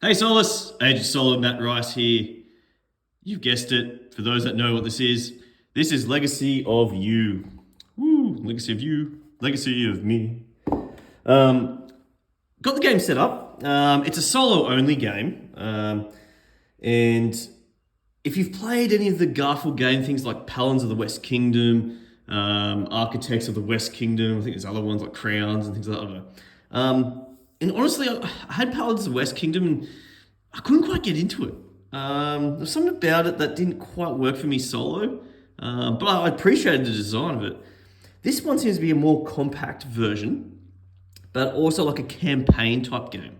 Hey Solace, Agent Solo, Matt Rice here. You've guessed it. For those that know what this is Legacy of You. Woo, Legacy of You, Legacy of Me. Um, got the game set up. It's a solo only game. And if you've played any of the Garphill game things like Paladins of the West Kingdom, Architects of the West Kingdom, I think there's other ones like Crowns and things like that. I don't know. And honestly, I had Paladins of the West Kingdom and I couldn't quite get into it. There's something about it that didn't quite work for me solo, but I appreciated the design of it. This one seems to be a more compact version, but also like a campaign type game.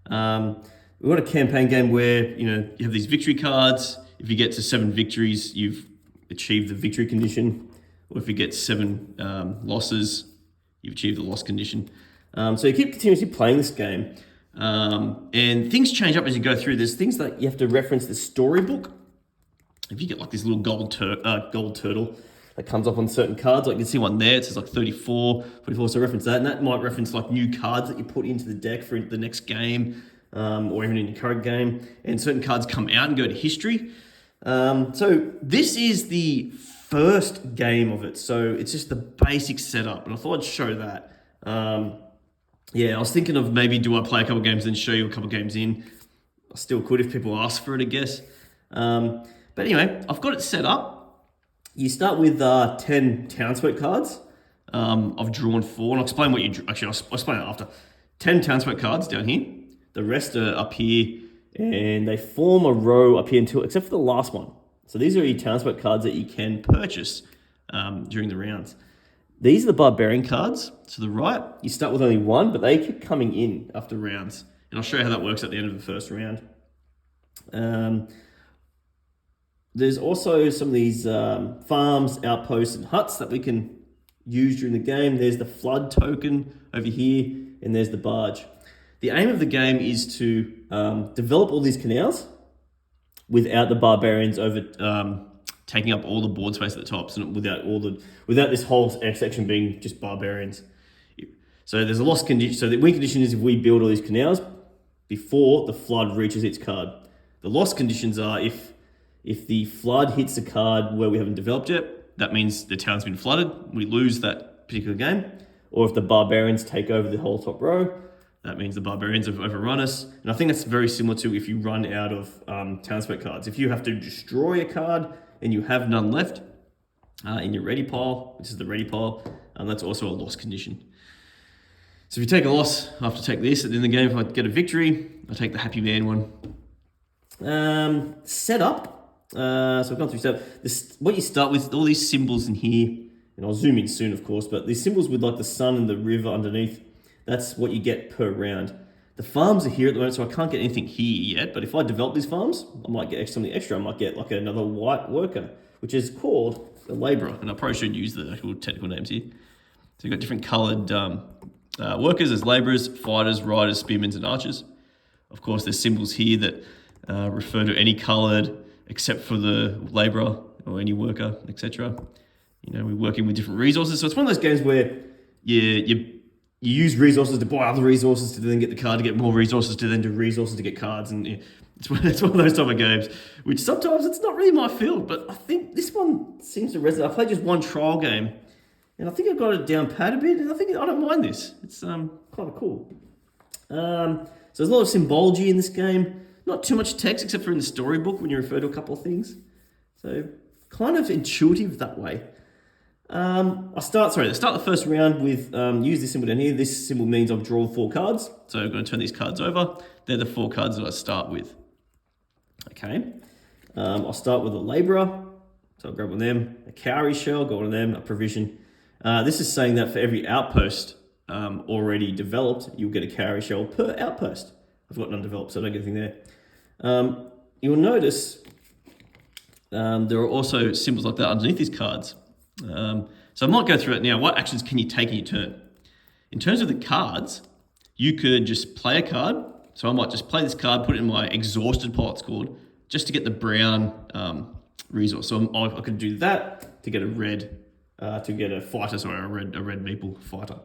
We've got a campaign game where you have these victory cards. If you get to 7 victories, you've achieved the victory condition, or if you get 7 losses, you've achieved the loss condition. So you keep continuously playing this game, and things change up as you go through. There's things that you have to reference the storybook. If you get like this little gold turtle that comes up on certain cards, like you can see one there, it says like 34, so reference that, and that might reference like new cards that you put into the deck for the next game, or even in your current game, and certain cards come out and go to history. So this is the first game of it, so it's just the basic setup, and I thought I'd show that. I was thinking of maybe do I play a couple games and show you a couple games in. I still could if people ask for it, I guess. But anyway, I've got it set up. You start with 10 townsfolk cards. I've drawn 4, and I'll explain what you drew. Actually, I'll explain it after. 10 townsfolk cards down here. The rest are up here, and they form a row up here except for the last one. So these are your townsfolk cards that you can purchase during the rounds. These are the barbarian cards to the right. You start with only 1, but they keep coming in after rounds. And I'll show you how that works at the end of the first round. There's also some of these farms, outposts, and huts that we can use during the game. There's the flood token over here, and there's the barge. The aim of the game is to develop all these canals without the barbarians taking up all the board space at the top, so without this whole section being just barbarians. So there's a loss condition. So the win condition is if we build all these canals before the flood reaches its card. The loss conditions are if the flood hits a card where we haven't developed yet, that means the town's been flooded, we lose that particular game. Or if the barbarians take over the whole top row, that means the barbarians have overrun us. And I think that's very similar to if you run out of townsfolk cards. If you have to destroy a card and you have none left in your ready pile, which is the ready pile, that's also a loss condition. So if you take a loss, I have to take this. At the end of the game, if I get a victory, I take the happy man one. Setup. So I've gone through setup. What you start with, all these symbols in here, and I'll zoom in soon, of course, but these symbols with like the sun and the river underneath, that's what you get per round. The farms are here at the moment, so I can't get anything here yet, but if I develop these farms, I might get something extra. I might get like another white worker, which is called a labourer, and I probably should use the actual technical names here. So you've got different coloured workers as labourers, fighters, riders, spearmen, and archers. Of course, there's symbols here that refer to any coloured except for the labourer or any worker, etc. We're working with different resources, so it's one of those games where you use resources to buy other resources to then get the card, to get more resources, to then do resources to get cards. And it's one of those type of games, which sometimes it's not really my field, but I think this one seems to resonate. I played just one trial game, and I think I've got it down pat a bit, and I don't mind this. It's kind of cool. So there's a lot of symbology in this game. Not too much text, except for in the storybook when you refer to a couple of things. So kind of intuitive that way. I'll start the first round with, use this symbol down here. This symbol means I've drawn 4 cards. So I'm going to turn these cards over. They're the 4 cards that I start with. Okay. I'll start with a labourer. So I'll grab one of them. A cowrie shell, got one of them. A provision. This is saying that for every outpost already developed, you'll get a cowrie shell per outpost. I've got none developed, so I don't get anything there. You'll notice there are also symbols like that underneath these cards. So I might go through it now. What actions can you take in your turn? In terms of the cards, you could just play a card. So I might just play this card, put it in my exhausted pile, it's called, just to get the brown resource. So I could do that to get a red, to get a fighter, sorry, a red meeple fighter.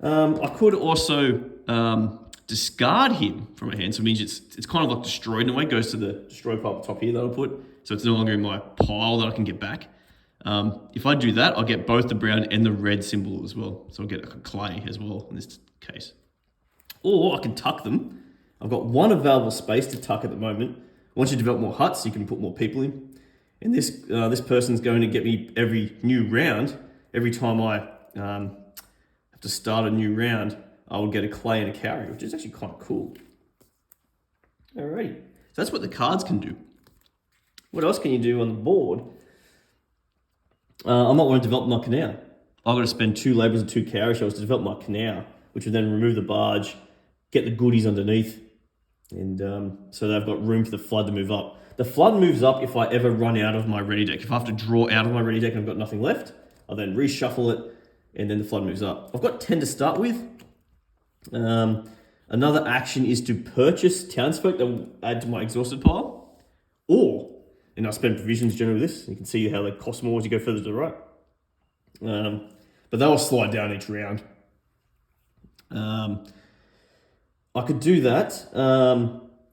I could also discard him from my hand. So it means it's kind of like destroyed in a way. It goes to the destroy pile at the top here that I'll put. So it's no longer in my pile that I can get back. If I do that, I'll get both the brown and the red symbol as well. So I'll get a clay as well in this case. Or I can tuck them. I've got one available space to tuck at the moment. Once you develop more huts, you can put more people in. And this person's going to get me every new round. Every time I have to start a new round, I will get a clay and a cowrie, which is actually kind of cool. Alrighty, so that's what the cards can do. What else can you do on the board? I might want to develop my canal. I've got to spend 2 labours and 2 cowrie shells to develop my canal, which will then remove the barge, get the goodies underneath, and so they've got room for the flood to move up. The flood moves up if I ever run out of my ready deck. If I have to draw out of my ready deck and I've got nothing left, I'll then reshuffle it, and then the flood moves up. I've got 10 to start with. Another action is to purchase townsfolk that will add to my exhausted pile, and I spend provisions generally with this. You can see how they cost more as you go further to the right. But they'll slide down each round. I could do that.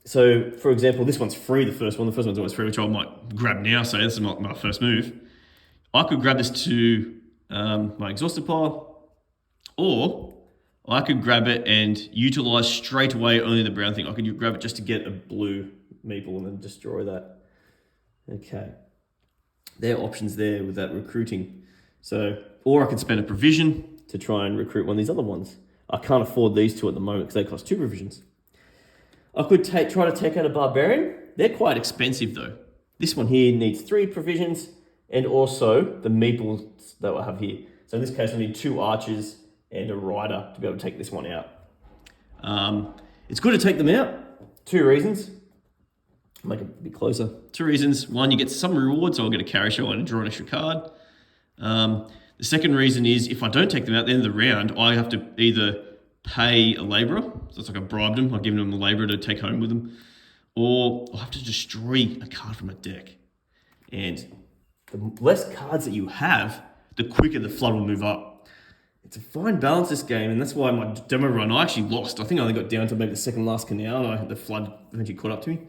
So, for example, this one's free, the first one. The first one's always free, which I might grab now. So this is my first move. I could grab this to my exhausted pile, or I could grab it and utilize straight away only the brown thing. I could grab it just to get a blue meeple and then destroy that. Okay. There are options there with that recruiting. So, or I could spend a provision to try and recruit one of these other ones. I can't afford these 2 at the moment because they cost 2 provisions. I could try to take out a barbarian. They're quite expensive though. This one here needs 3 provisions and also the meeples that I have here. So in this case, I need 2 archers and a rider to be able to take this one out. It's good to take them out. 2 reasons. Make it a bit closer. 2 reasons. 1, you get some rewards, so I'll get a carry show and draw an extra card. The second reason is if I don't take them out at the end of the round, I have to either pay a labourer, so it's like I bribed them, I've given them a labourer to take home with them, or I'll have to destroy a card from a deck. And the less cards that you have, the quicker the flood will move up. It's a fine balance, this game, and that's why my demo run, I actually lost. I think I only got down to maybe the second last canal, and the flood eventually caught up to me.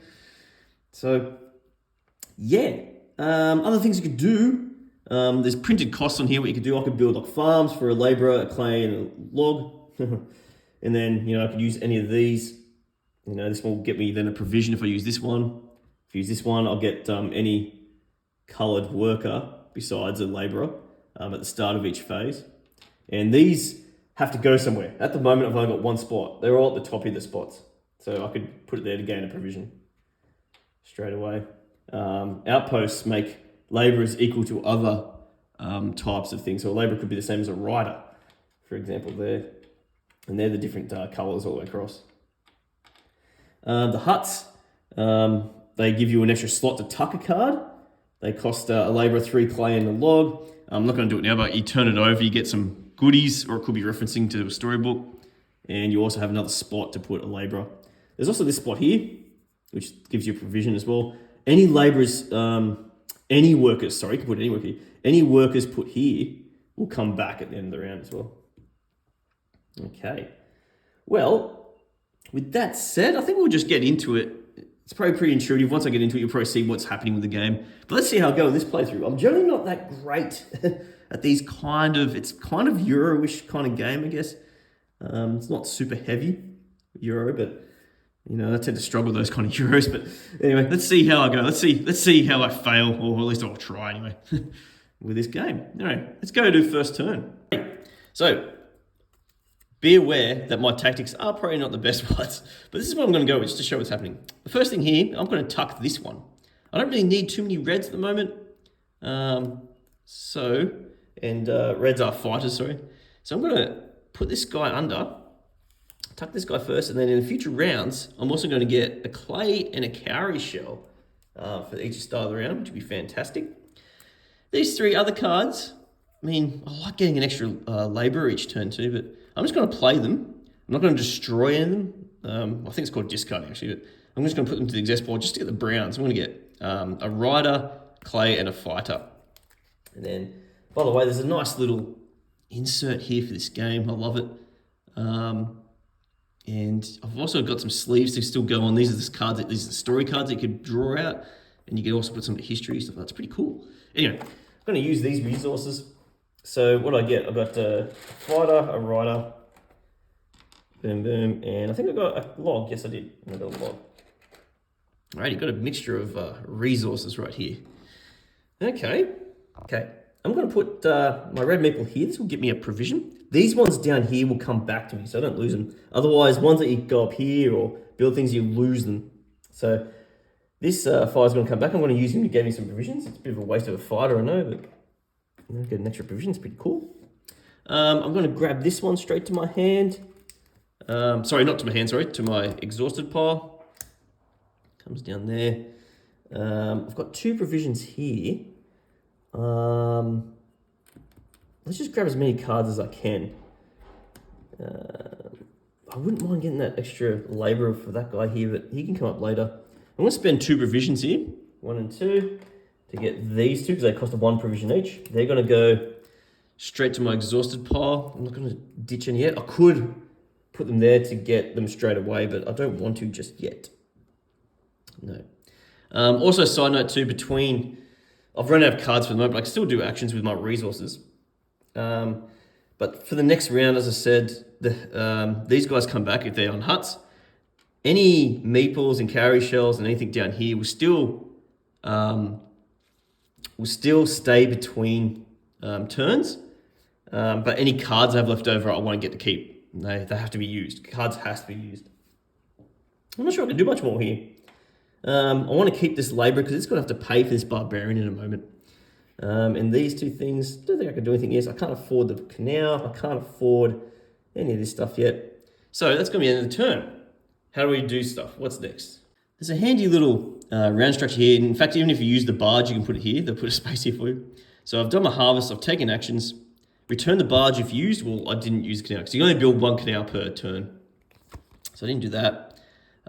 So, yeah. Other things you could do, there's printed costs on here, what you could do. I could build like farms for a labourer, a clay, and a log. And then, I could use any of these. This one will get me then a provision if I use this one. If I use this one, I'll get any coloured worker besides a labourer at the start of each phase. And these have to go somewhere. At the moment, I've only got 1 spot. They're all at the top of the spots. So I could put it there to gain a provision straight away. Outposts make labourers equal to other types of things. So a labourer could be the same as a rider, for example, there. And they're the different colours all the way across. The huts, they give you an extra slot to tuck a card. They cost a labourer 3 clay and a log. I'm not going to do it now, but you turn it over, you get some goodies, or it could be referencing to a storybook. And you also have another spot to put a labourer. There's also this spot here, which gives you a provision as well. Any labourers, any workers put here will come back at the end of the round as well. Okay. Well, with that said, I think we'll just get into it. It's probably pretty intuitive. Once I get into it, you'll probably see what's happening with the game. But let's see how I go in this playthrough. I'm generally not that great at these it's kind of Euro-ish kind of game, I guess. It's not super heavy, Euro, but I tend to struggle with those kind of Euros. But anyway, let's see how I go. Let's see how I fail, or at least I'll try anyway, with this game. Anyway, let's go to first turn. So, be aware that my tactics are probably not the best ones, but this is what I'm going to go with just to show what's happening. The first thing here, I'm going to tuck this one. I don't really need too many reds at the moment. Reds are fighters, sorry. So I'm going to put this guy under, tuck this guy first, and then in the future rounds, I'm also going to get a clay and a cowrie shell for each start of the round, which would be fantastic. These 3 other cards, I like getting an extra labourer each turn too, but I'm just going to play them. I'm not going to destroy any of them. I think it's called discarding actually, but I'm just going to put them to the exhaust pile just to get the browns. I'm going to get a rider, clay, and a fighter. And then, by the way, there's a nice little insert here for this game. I love it. And I've also got some sleeves to still go on. These are the story cards that you could draw out, and you can also put some history stuff. That's pretty cool. Anyway, I'm going to use these resources. So what do I get? I've got a fighter, a rider, boom, boom, and I think I got a log. Yes, I did. I got a log. All right, you've got a mixture of resources right here. Okay. I'm going to put my red meeple here. This will give me a provision. These ones down here will come back to me, so I don't lose them. Otherwise, ones that you go up here or build things, you lose them. So this fighter's going to come back. I'm going to use him to get me some provisions. It's a bit of a waste of a fighter, I know, but get an extra provision. It's pretty cool. I'm going to grab this one straight to my hand. Sorry, not to my hand, sorry, to my exhausted pile. Comes down there. I've got 2 provisions here. Let's just grab as many cards as I can. I wouldn't mind getting that extra labourer for that guy here, but he can come up later. I'm going to spend 2 provisions here, 1 and 2, to get these 2, because they cost 1 provision each. They're going to go straight to my exhausted pile. I'm not going to ditch any yet. I could put them there to get them straight away, but I don't want to just yet. No. Also, side note too, I've run out of cards for the moment, but I can still do actions with my resources. But for the next round, as I said, these guys come back if they're on huts. Any meeples and cowrie shells and anything down here will still stay between turns. But any cards I have left over, I won't get to keep. They have to be used. Cards has to be used. I'm not sure I can do much more here. I want to keep this labourer because it's going to have to pay for this barbarian in a moment. And these 2 things, don't think I can do anything else. I can't afford the canal. I can't afford any of this stuff yet. So that's going to be the end of the turn. How do we do stuff? What's next? There's a handy little round structure here. In fact, even if you use the barge, you can put it here. They'll put a space here for you. So I've done my harvest. I've taken actions. Return the barge if used. Well, I didn't use the canal because you only build 1 canal per turn. So I didn't do that.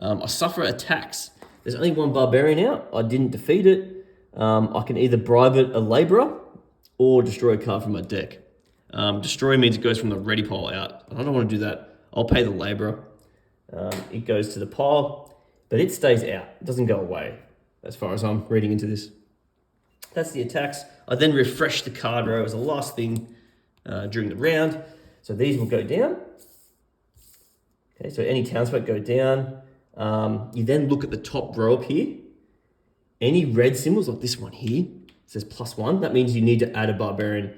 I suffer attacks. There's only 1 barbarian out. I didn't defeat it. I can either bribe it a labourer or destroy a card from my deck. Destroy means it goes from the ready pile out. I don't want to do that. I'll pay the labourer. It goes to the pile, but it stays out. It doesn't go away, as far as I'm reading into this. That's the attacks. I then refresh the card row as the last thing during the round. So these will go down. Okay, so any townsfolk go down. You then look at the top row up here. Any red symbols, like this one here, says +1. That means you need to add a barbarian.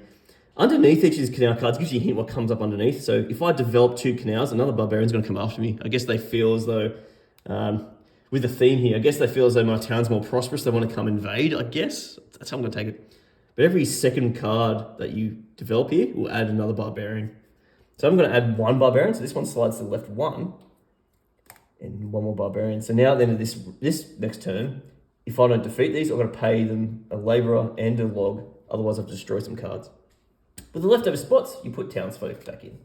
Underneath each of these canal cards gives you a hint what comes up underneath. So if I develop 2 canals, another barbarian's going to come after me. I guess they feel as though, with the theme here, I guess they feel as though my town's more prosperous. They want to come invade, I guess. That's how I'm going to take it. But every second card that you develop here will add another barbarian. So I'm going to add 1 barbarian. So this one slides to the left 1. And 1 more barbarian. So now at the end of this next turn, if I don't defeat these, I've got to pay them a labourer and a log. Otherwise, I've destroyed some cards. With the leftover spots, you put townsfolk back in.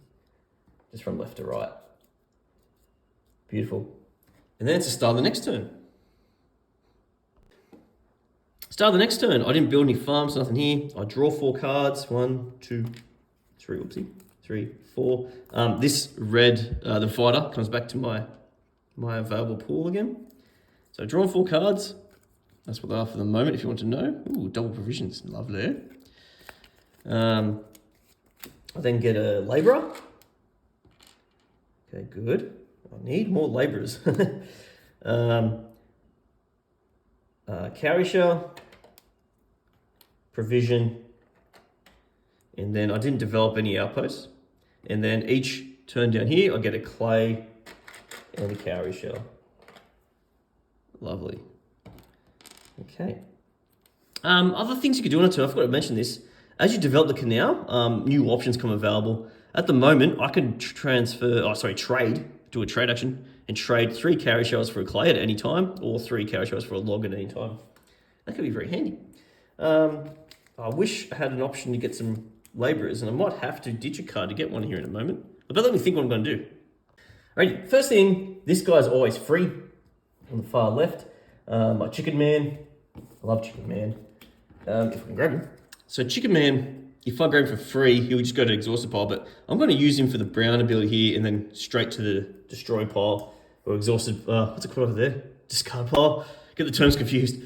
Just from left to right. Beautiful. And then it's the start of the next turn. Start of the next turn. I didn't build any farms, nothing here. I draw 4 cards. 1, 2, 3, oopsie. 3, 4. This red, the fighter, comes back to my available pool again. So I've drawn 4 cards. That's what they are for the moment, if you want to know. Ooh, double provisions. Lovely. I then get a labourer. Okay, good. I need more labourers. Cowrie shell, provision, and then I didn't develop any outposts. And then each turn down here, I get a clay and a cowrie shell. Lovely. Okay. Other things you could do on a turn, I forgot to mention this. As you develop the canal, new options come available. At the moment, I can trade, do a trade action, and trade 3 cowrie shells for a clay at any time, or 3 cowrie shells for a log at any time. That could be very handy. I wish I had an option to get some labourers, and I might have to ditch a card to get one here in a moment. But let me think what I'm going to do. Alright, first thing, this guy's always free on the far left. Chicken man. I love Chicken Man. If I can grab him. So Chicken Man if I grab him for free, he'll just go to exhausted pile, but I'm going to use him for the brown ability here and then straight to the destroy pile or exhausted, what's it called over there? Discard pile. Get the terms confused.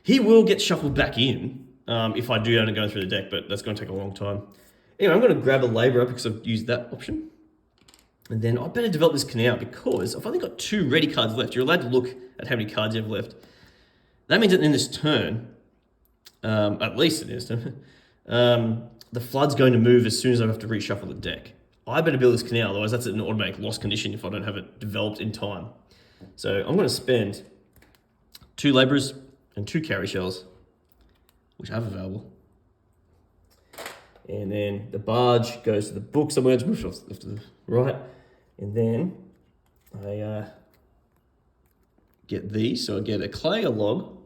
He will get shuffled back in if I do end up going through the deck, but that's going to take a long time. Anyway, I'm going to grab a Labourer because I've used that option. And then I better develop this canal because I've only got 2 ready cards left. You're allowed to look at how many cards you have left. That means that in this turn, at least in this turn, the flood's going to move as soon as I have to reshuffle the deck. I better build this canal, otherwise that's an automatic loss condition if I don't have it developed in time. So I'm going to spend 2 Labourers and 2 Carry Shells, which I have available. And then the barge goes to the book somewhere. It's moved off left to the right. And then I get these. So I get a clay, a log.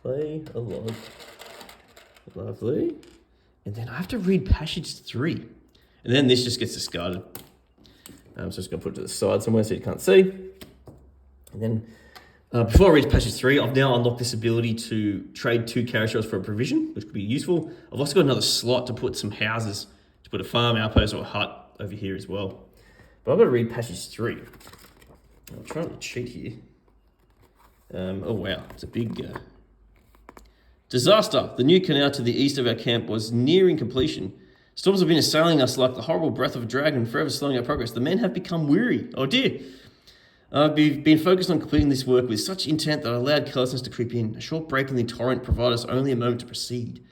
Clay, a log. Lovely. And then I have to read passage 3. And then this just gets discarded. So I'm just going to put it to the side somewhere so you can't see. And then before I read passage 3, I've now unlocked this ability to trade 2 carry shells for a provision, which could be useful. I've also got another slot to put some houses, to put a farm, outpost, or a hut over here as well. But I've got to read passage 3. I'll try not to cheat here. Oh wow, it's a big disaster. The new canal to the east of our camp was nearing completion. Storms have been assailing us like the horrible breath of a dragon, forever slowing our progress. The men have become weary. Oh dear. I've been focused on completing this work with such intent that I allowed carelessness to creep in. A short break in the torrent provided us only a moment to proceed.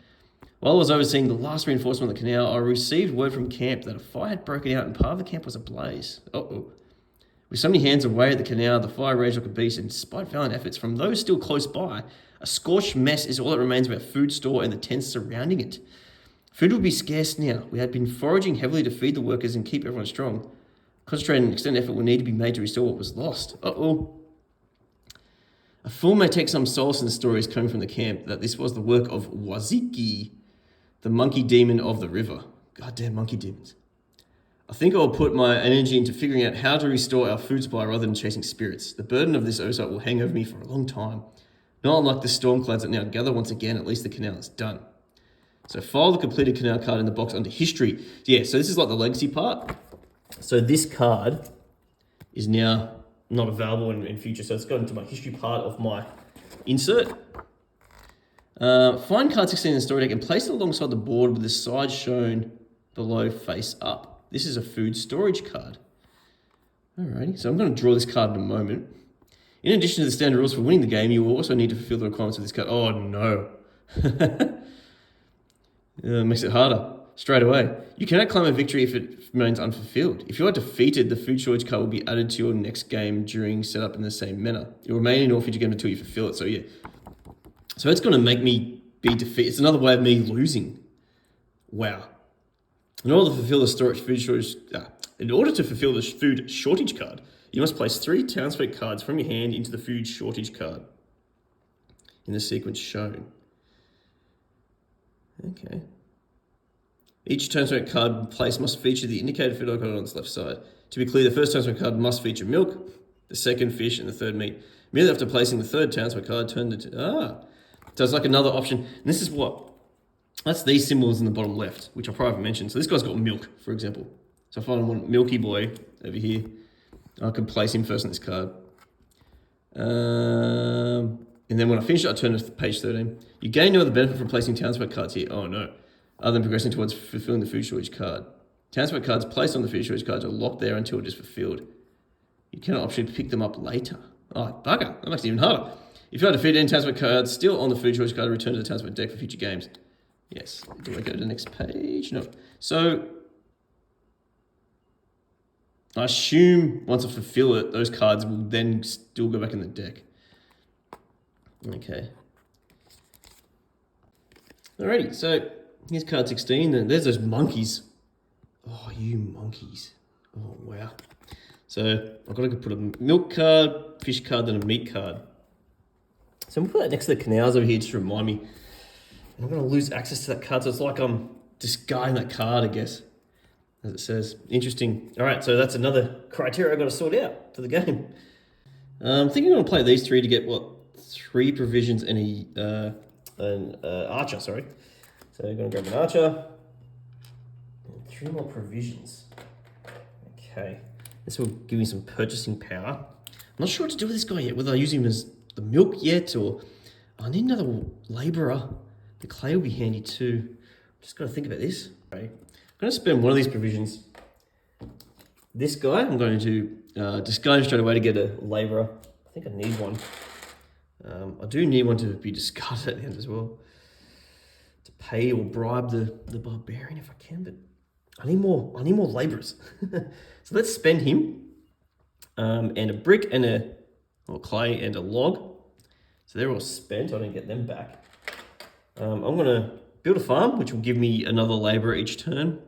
While I was overseeing the last reinforcement of the canal, I received word from camp that a fire had broken out and part of the camp was ablaze. Uh-oh. With so many hands away at the canal, the fire raged like a beast, and despite valiant efforts from those still close by, a scorched mess is all that remains of our food store and the tents surrounding it. Food would be scarce now. We had been foraging heavily to feed the workers and keep everyone strong. Concentrated and extended effort will need to be made to restore what was lost. Uh-oh. A fool may take some solace in the stories coming from the camp that this was the work of Waziki, the monkey demon of the river. Goddamn monkey demons. I think I will put my energy into figuring out how to restore our food supply rather than chasing spirits. The burden of this oversight will hang over me for a long time. Not unlike the storm clouds that now gather once again, at least the canal is done. So file the completed canal card in the box under history. Yeah, so this is like the legacy part. So this card is now not available in future, so it's gone into my history part of my insert. Find card 16 in the story deck and place it alongside the board with the side shown below face up. This is a food storage card. Alrighty, so I'm going to draw this card in a moment. In addition to the standard rules for winning the game, you will also need to fulfill the requirements of this card. Oh no. Makes it harder. Straight away. You cannot claim a victory if it remains unfulfilled. If you are defeated, the food shortage card will be added to your next game during setup in the same manner. It will remain in your future game until you fulfill it. So yeah. So it's going to make me be defeated. It's another way of me losing. Wow. In order to fulfill the food shortage card, you must place 3 townsfolk cards from your hand into the food shortage card in the sequence shown. Okay. Each townsfolk card placed must feature the indicated food icon on its left side. To be clear, the first townsfolk card must feature milk, the second fish, and the third meat. Immediately after placing the third townsfolk card, turn it to... So it's like another option. And this is what... That's these symbols in the bottom left, which I probably haven't mentioned. So this guy's got milk, for example. So if I want Milky Boy over here, I could place him first on this card. And then when I finish it, I turn to page 13. You gain no other benefit from placing townsfolk cards here. Oh no. Other than progressing towards fulfilling the food shortage card. Townsfolk cards placed on the food shortage cards are locked there until it is fulfilled. You cannot optionally pick them up later. Oh, bugger. That makes it even harder. If you are defeated, any townsfolk cards still on the food shortage card return to the townsfolk deck for future games. Yes. Do I go to the next page? No. So, I assume once I fulfill it, those cards will then still go back in the deck. Okay. Alrighty, so here's card 16, and there's those monkeys. Oh, you monkeys. Oh, wow. So I've got to put a milk card, fish card, and a meat card. So I'm going to put that next to the canals over here just to remind me. I'm going to lose access to that card, so it's like I'm discarding that card, I guess, as it says. Interesting. All right, so that's another criteria I've got to sort out for the game. I'm thinking I'm going to play these 3 to get, 3 provisions and an archer, sorry. So I'm going to grab an archer. And 3 more provisions. Okay. This will give me some purchasing power. I'm not sure what to do with this guy yet, whether I use him as the milk yet, or I need another labourer. The clay will be handy too. Just got to think about this. Okay. I'm going to spend one of these provisions. This guy, I'm going to discard straight away to get a labourer. I think I need one. I do need one to be discarded at the end as well. To pay or bribe the barbarian if I can, but I need more labourers. So let's spend him. And a brick and or clay and a log. So they're all spent. I didn't get them back. I'm going to build a farm, which will give me another labourer each turn.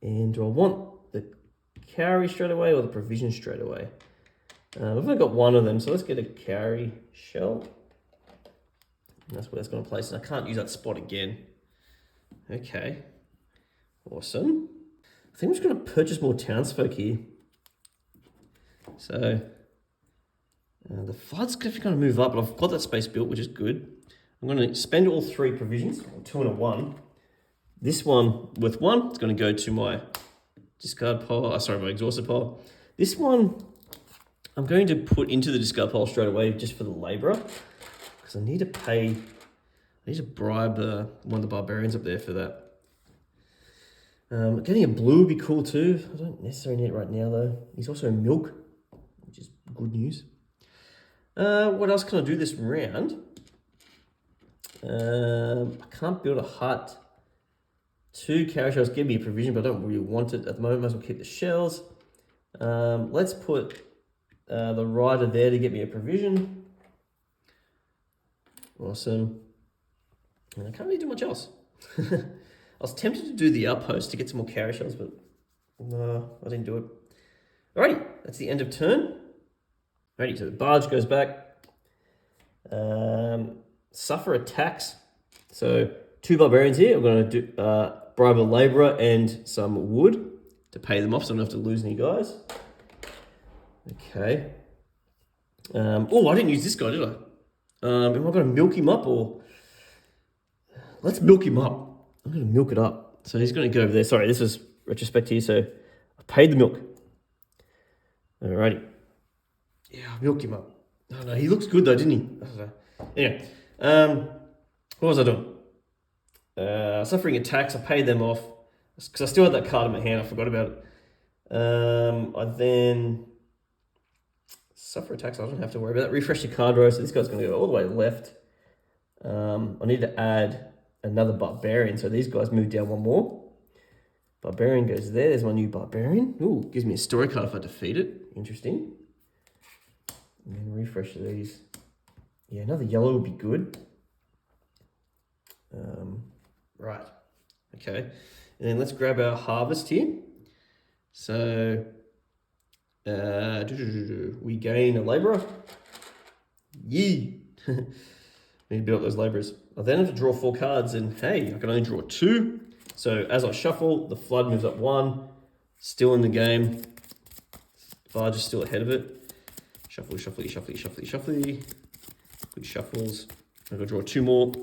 And do I want the carry straight away or the provision straight away? I've only got one of them, so let's get a carry shell. And that's where that's going to place. And I can't use that spot again. Okay. Awesome. I think I'm just going to purchase more townsfolk here. So the flood's definitely going to move up, but I've got that space built, which is good. I'm going to spend all 3 provisions, 2 and a 1. This one with 1, it's going to go to my discard pile. Sorry, my exhausted pile. This one, I'm going to put into the discard pile straight away just for the labourer, because I need to pay. I need to bribe one of the barbarians up there for that. Getting a blue would be cool too. I don't necessarily need it right now though. He's also milk, which is good news. What else can I do this round? I can't build a hut. 2 carry shells give me a provision, but I don't really want it at the moment. Might as well keep the shells. Let's put the rider there to get me a provision. Awesome. And I can't really do much else. I was tempted to do the outpost to get some more carry shells, but no, I didn't do it. Alrighty, that's the end of turn. Alrighty, so the barge goes back. Suffer attacks. So 2 barbarians here. I'm going to do bribe a labourer and some wood to pay them off, so I don't have to lose any guys. Okay. Oh, I didn't use this guy, did I? Am I going to milk him up or? Let's milk him up. I'm going to milk it up. So he's going to go over there. Sorry, this is retrospect here. So I paid the milk. Alrighty. Yeah, I'll milk him up. Oh no, he looks good though, didn't he? Anyway, what was I doing? Suffering attacks. I paid them off because I still had that card in my hand. I forgot about it. I then suffer attacks. I don't have to worry about that. Refresh the card row. So this guy's going to go all the way left. I need to add another barbarian. So these guys move down 1 more. Barbarian goes there. There's my new barbarian. Ooh, gives me a story card if I defeat it. Interesting. And then refresh these. Yeah, another yellow would be good. Right. Okay. And then let's grab our harvest here. So we gain a labourer. Yee. Need to build up those labourers. I then have to draw 4 cards, and hey, I can only draw 2. So as I shuffle, the flood moves up 1. Still in the game. Barge is still ahead of it. Shuffle, shuffle, shuffle, shuffle, shuffle. Good shuffles. I'm going to draw 2 more.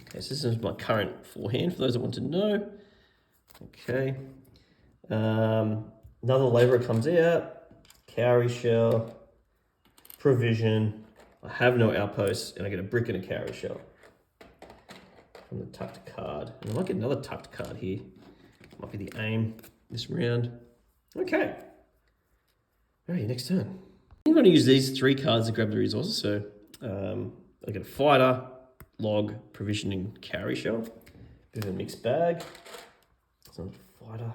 Okay, so this is my current forehand for those that want to know. Okay. Another labourer comes out. Cowrie shell. Provision. I have no outposts, and I get a brick and a cowrie shell from the tucked card. And I might get another tucked card here. Might be the aim this round. Okay. All right, next turn. I'm going to use these 3 cards to grab the resources. So I get a fighter, log, provisioning, cowrie shell. Bit of a mixed bag. So fighter,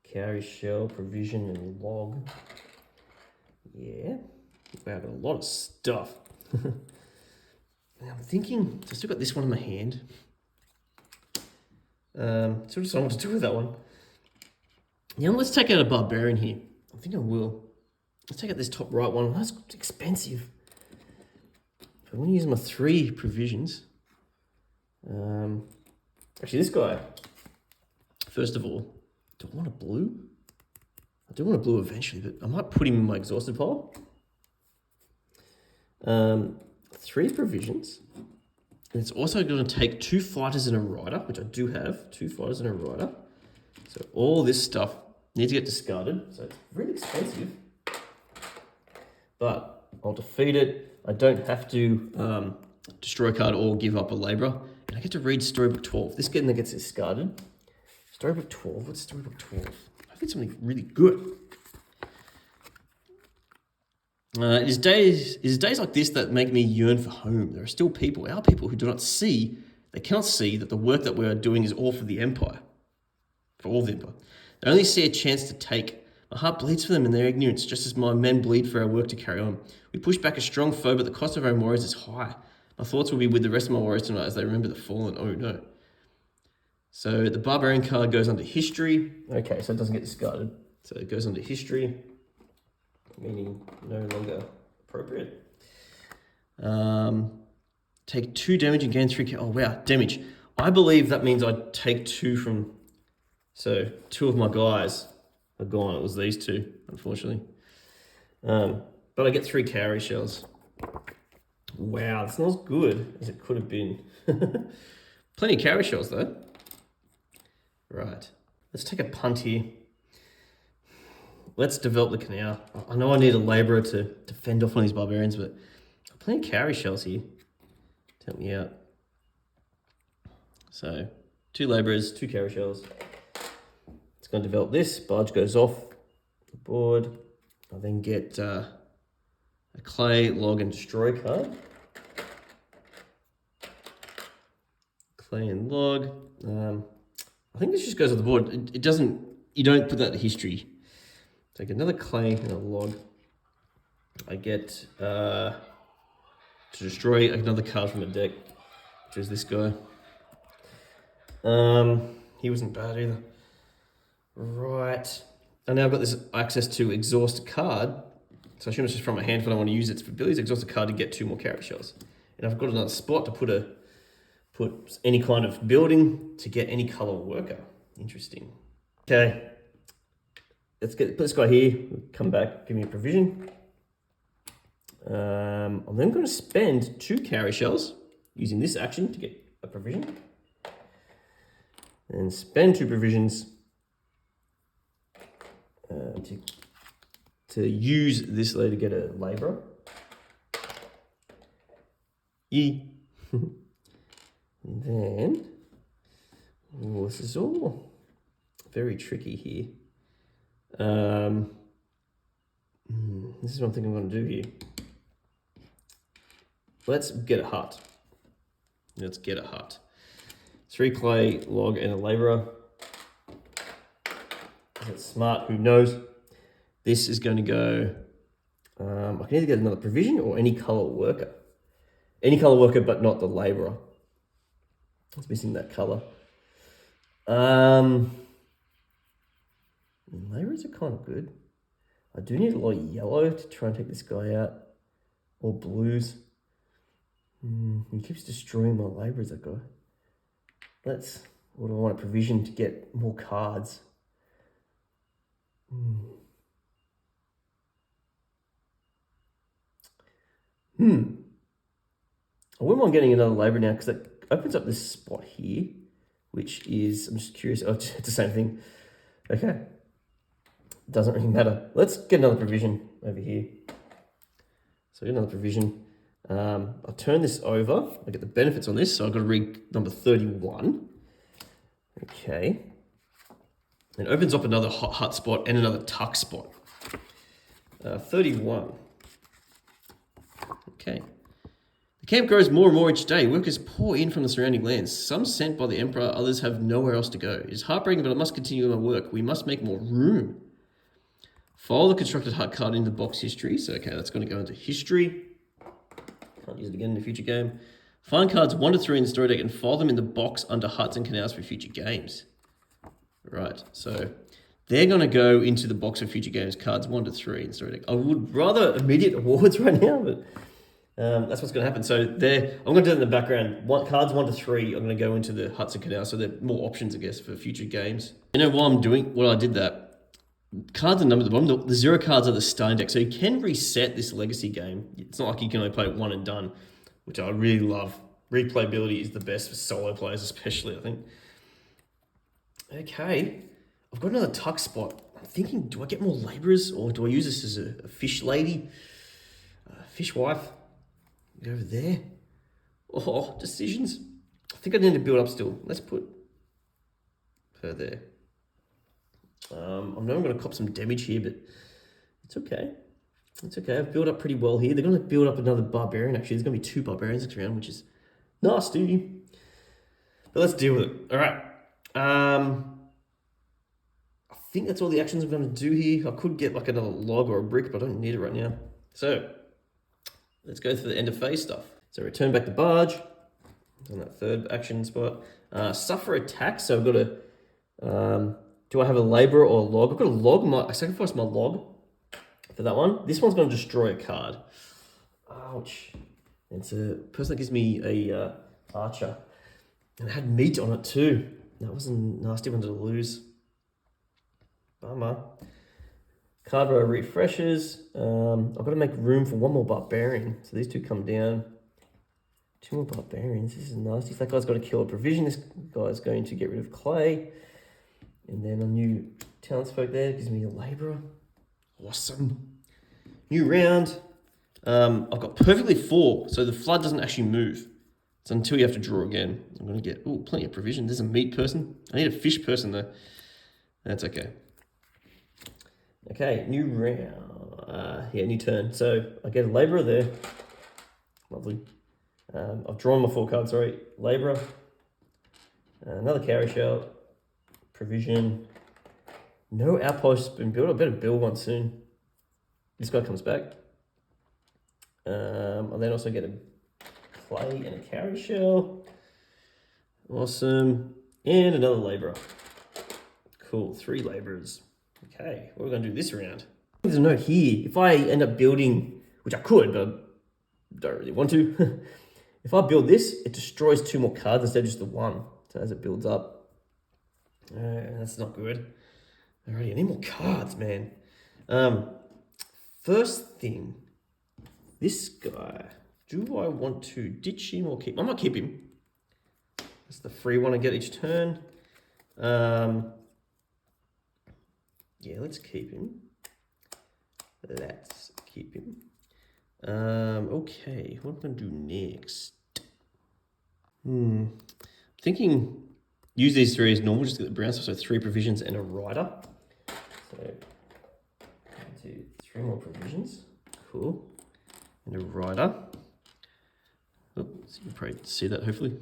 cowrie shell, provision, and log. Yeah. Wow, I've got a lot of stuff. Now I'm thinking, I still got this one in my hand. Still decide what to do with that one. Now let's take out a barbarian here. I think I will. Let's take out this top right one. That's expensive. I'm going to use my 3 provisions. Actually, this guy. First of all, do I want a blue? I do want a blue eventually, but I might put him in my exhausted pile. 3 provisions. And it's also going to take 2 fighters and a rider, which I do have, 2 fighters and a rider. So all this stuff needs to get discarded. So it's really expensive. But I'll defeat it. I don't have to destroy a card or give up a labourer. And I get to read Storybook 12. This getting that gets discarded. Storybook 12. What's Storybook 12? I think something really good. It is days like this that make me yearn for home. There are still people, our people, who do not see, they cannot see that the work that we are doing is all for the Empire. For all the Empire. They only see a chance to take. My heart bleeds for them in their ignorance, just as my men bleed for our work to carry on. We push back a strong foe, but the cost of our own warriors is high. My thoughts will be with the rest of my warriors tonight as they remember the fallen. Oh no. So the Barbarian card goes under history. Okay, so it doesn't get discarded. So it goes under history, meaning no longer appropriate. Take 2 damage and gain 3. Oh wow, damage. I believe that means I take 2 from. So 2 of my guys are gone. It was these 2, unfortunately. But I get 3 cowrie shells. Wow, it's not as good as it could have been. Plenty of cowrie shells though. Right, let's take a punt here. Let's develop the canal. I know I need a labourer to fend off one of these barbarians, but plenty of cowrie shells here to help me out. So 2 labourers, 2 cowrie shells. It's going to develop this. Barge goes off the board. I then get a clay, log, and destroy card. Clay and log. I think this just goes on the board. It doesn't. You don't put that in history. Take another clay and a log. I get to destroy another card from a deck, which is this guy. He wasn't bad either. Right. And now I've got this access to exhaust a card. So I assume it's just from my hand if I don't want to use its abilities. Exhaust a card to get 2 more cowrie shells. And I've got another spot to put any kind of building to get any color worker. Interesting. Okay. Let's put this guy here. Come back, give me a provision. I'm then going to spend 2 cowrie shells using this action to get a provision. And spend 2 provisions to use this later to get a labourer. And then, this is all very tricky here. This is what I'm thinking I'm going to do here. Let's get a hut. Let's get a hut. 3 clay, log, and a labourer. That's smart, who knows? This is going to go, I can either get another provision or any colour worker. Any colour worker, but not the labourer. It's missing that colour. Labourers are kind of good. I do need a lot of yellow to try and take this guy out. Or blues. He keeps destroying my labourers, that guy. What do I want? A provision to get more cards. I wouldn't mind getting another labourer now because that opens up this spot here, which is, I'm just curious. Oh, it's the same thing. Okay. Doesn't really matter. Let's get another provision over here. So get another provision. I'll turn this over. I get the benefits on this. So I've got to read number 31. Okay. It opens up another hut spot and another tuck spot. 31. Okay. The camp grows more and more each day. Workers pour in from the surrounding lands. Some sent by the Emperor, others have nowhere else to go. It is heartbreaking, but I must continue my work. We must make more room. File the constructed hut card into box history. So, okay, that's going to go into history. Can't use it again in a future game. Find cards 1 to 3 in the story deck and file them in the box under huts and canals for future games. Right, so they're going to go into the box of future games, cards 1 to 3 in the story deck. I would rather immediate awards right now, but that's what's going to happen. So I'm going to do it in the background. Cards 1 to 3 are going to go into the huts and canals, so there are more options, I guess, for future games. You know, while I did that, cards are numbered at the bottom. The 0 cards are the starting deck, so you can reset this legacy game. It's not like you can only play it one and done, which I really love. replayability is the best for solo players, especially, I think. Okay, I've got another tuck spot. I'm thinking, do I get more labourers or do I use this as a fish lady? Fish wife? Go over there. Oh, decisions. I think I need to build up still. Let's put her there. I know I'm going to cop some damage here, but it's okay. It's okay. I've built up pretty well here. They're going to build up another barbarian. Actually, there's going to be 2 barbarians next round, which is nasty. But let's deal with it. All right. I think that's all the actions I'm going to do here. I could get like another log or a brick, but I don't need it right now. So let's go through the end of phase stuff. So return back the barge on that 3rd action spot. Suffer attack. So I've got to, do I have a labourer or a log? I've got a log. I sacrificed my log for that one. This one's going to destroy a card. Ouch. It's a person that gives me a archer. And it had meat on it too. That was a nasty one to lose. Bummer. Card row refreshes. I've got to make room for 1 more barbarian. So these 2 come down. 2 more barbarians. This is nasty. So that guy's got to kill a provision. This guy's going to get rid of clay. And then a new townsfolk there gives me a labourer. Awesome. New round. I've got perfectly 4, so the flood doesn't actually move. So until you have to draw again. I'm going to get plenty of provision. There's a meat person. I need a fish person though. That's okay. Okay, new round. New turn. So I get a labourer there. Lovely. I've drawn my 4 cards, sorry. Labourer. Another carry shell. Provision. No outposts been built. I better build one soon. This guy comes back. I'll then also get a clay and a carry shell. Awesome. And another labourer. Cool. 3 labourers. Okay, what are we going to do this round? There's a note here. If I end up building, which I could, but I don't really want to. If I build this, it destroys 2 more cards instead of just the 1. So as it builds up. That's not good. Alrighty, I need more cards, man. First thing, this guy. Do I want to ditch him or keep? I might keep him. That's the free one I get each turn. Yeah, let's keep him. Let's keep him. Okay, what am I going to do next? Thinking use these 3 as normal, just get the brown stuff. So 3 provisions and a rider. So 1, 2, 3 more provisions. Cool. And a rider. So you can probably see that hopefully.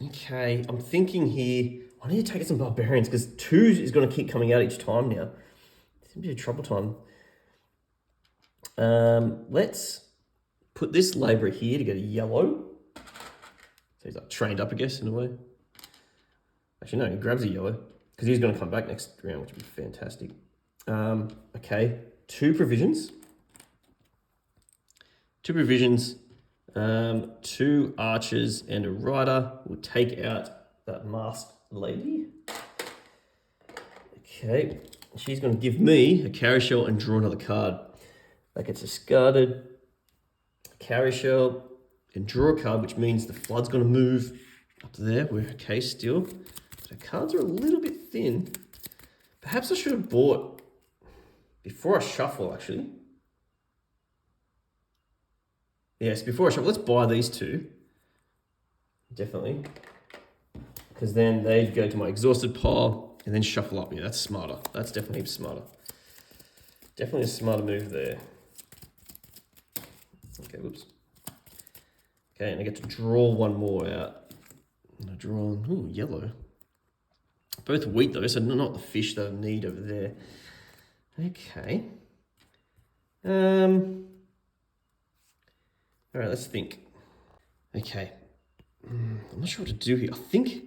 Okay, I'm thinking here, I need to take some barbarians because 2 is going to keep coming out each time now. It's going to be a trouble time. Let's put this labourer here to get a yellow. So he's like trained up, I guess, in a way. Actually, no, he grabs a yellow because he's going to come back next round, which would be fantastic. Okay, 2 provisions. 2 provisions, 2 archers and a rider. We'll take out that masked lady. Okay, she's going to give me a carry shell and draw another card. That gets discarded. Carry shell and draw a card, which means the flood's going to move up to there. We're okay still. But our cards are a little bit thin. Perhaps I should have bought before I shuffle, actually. Yes, before I shuffle, let's buy these 2. Definitely. Because then they go to my exhausted pile and then shuffle up. Yeah, that's smarter. That's definitely smarter. Definitely a smarter move there. Okay, whoops. Okay, and I get to draw 1 more out. And I draw, yellow. Both wheat though, so not the fish that I need over there. Okay. All right, let's think. Okay. I'm not sure what to do here. I think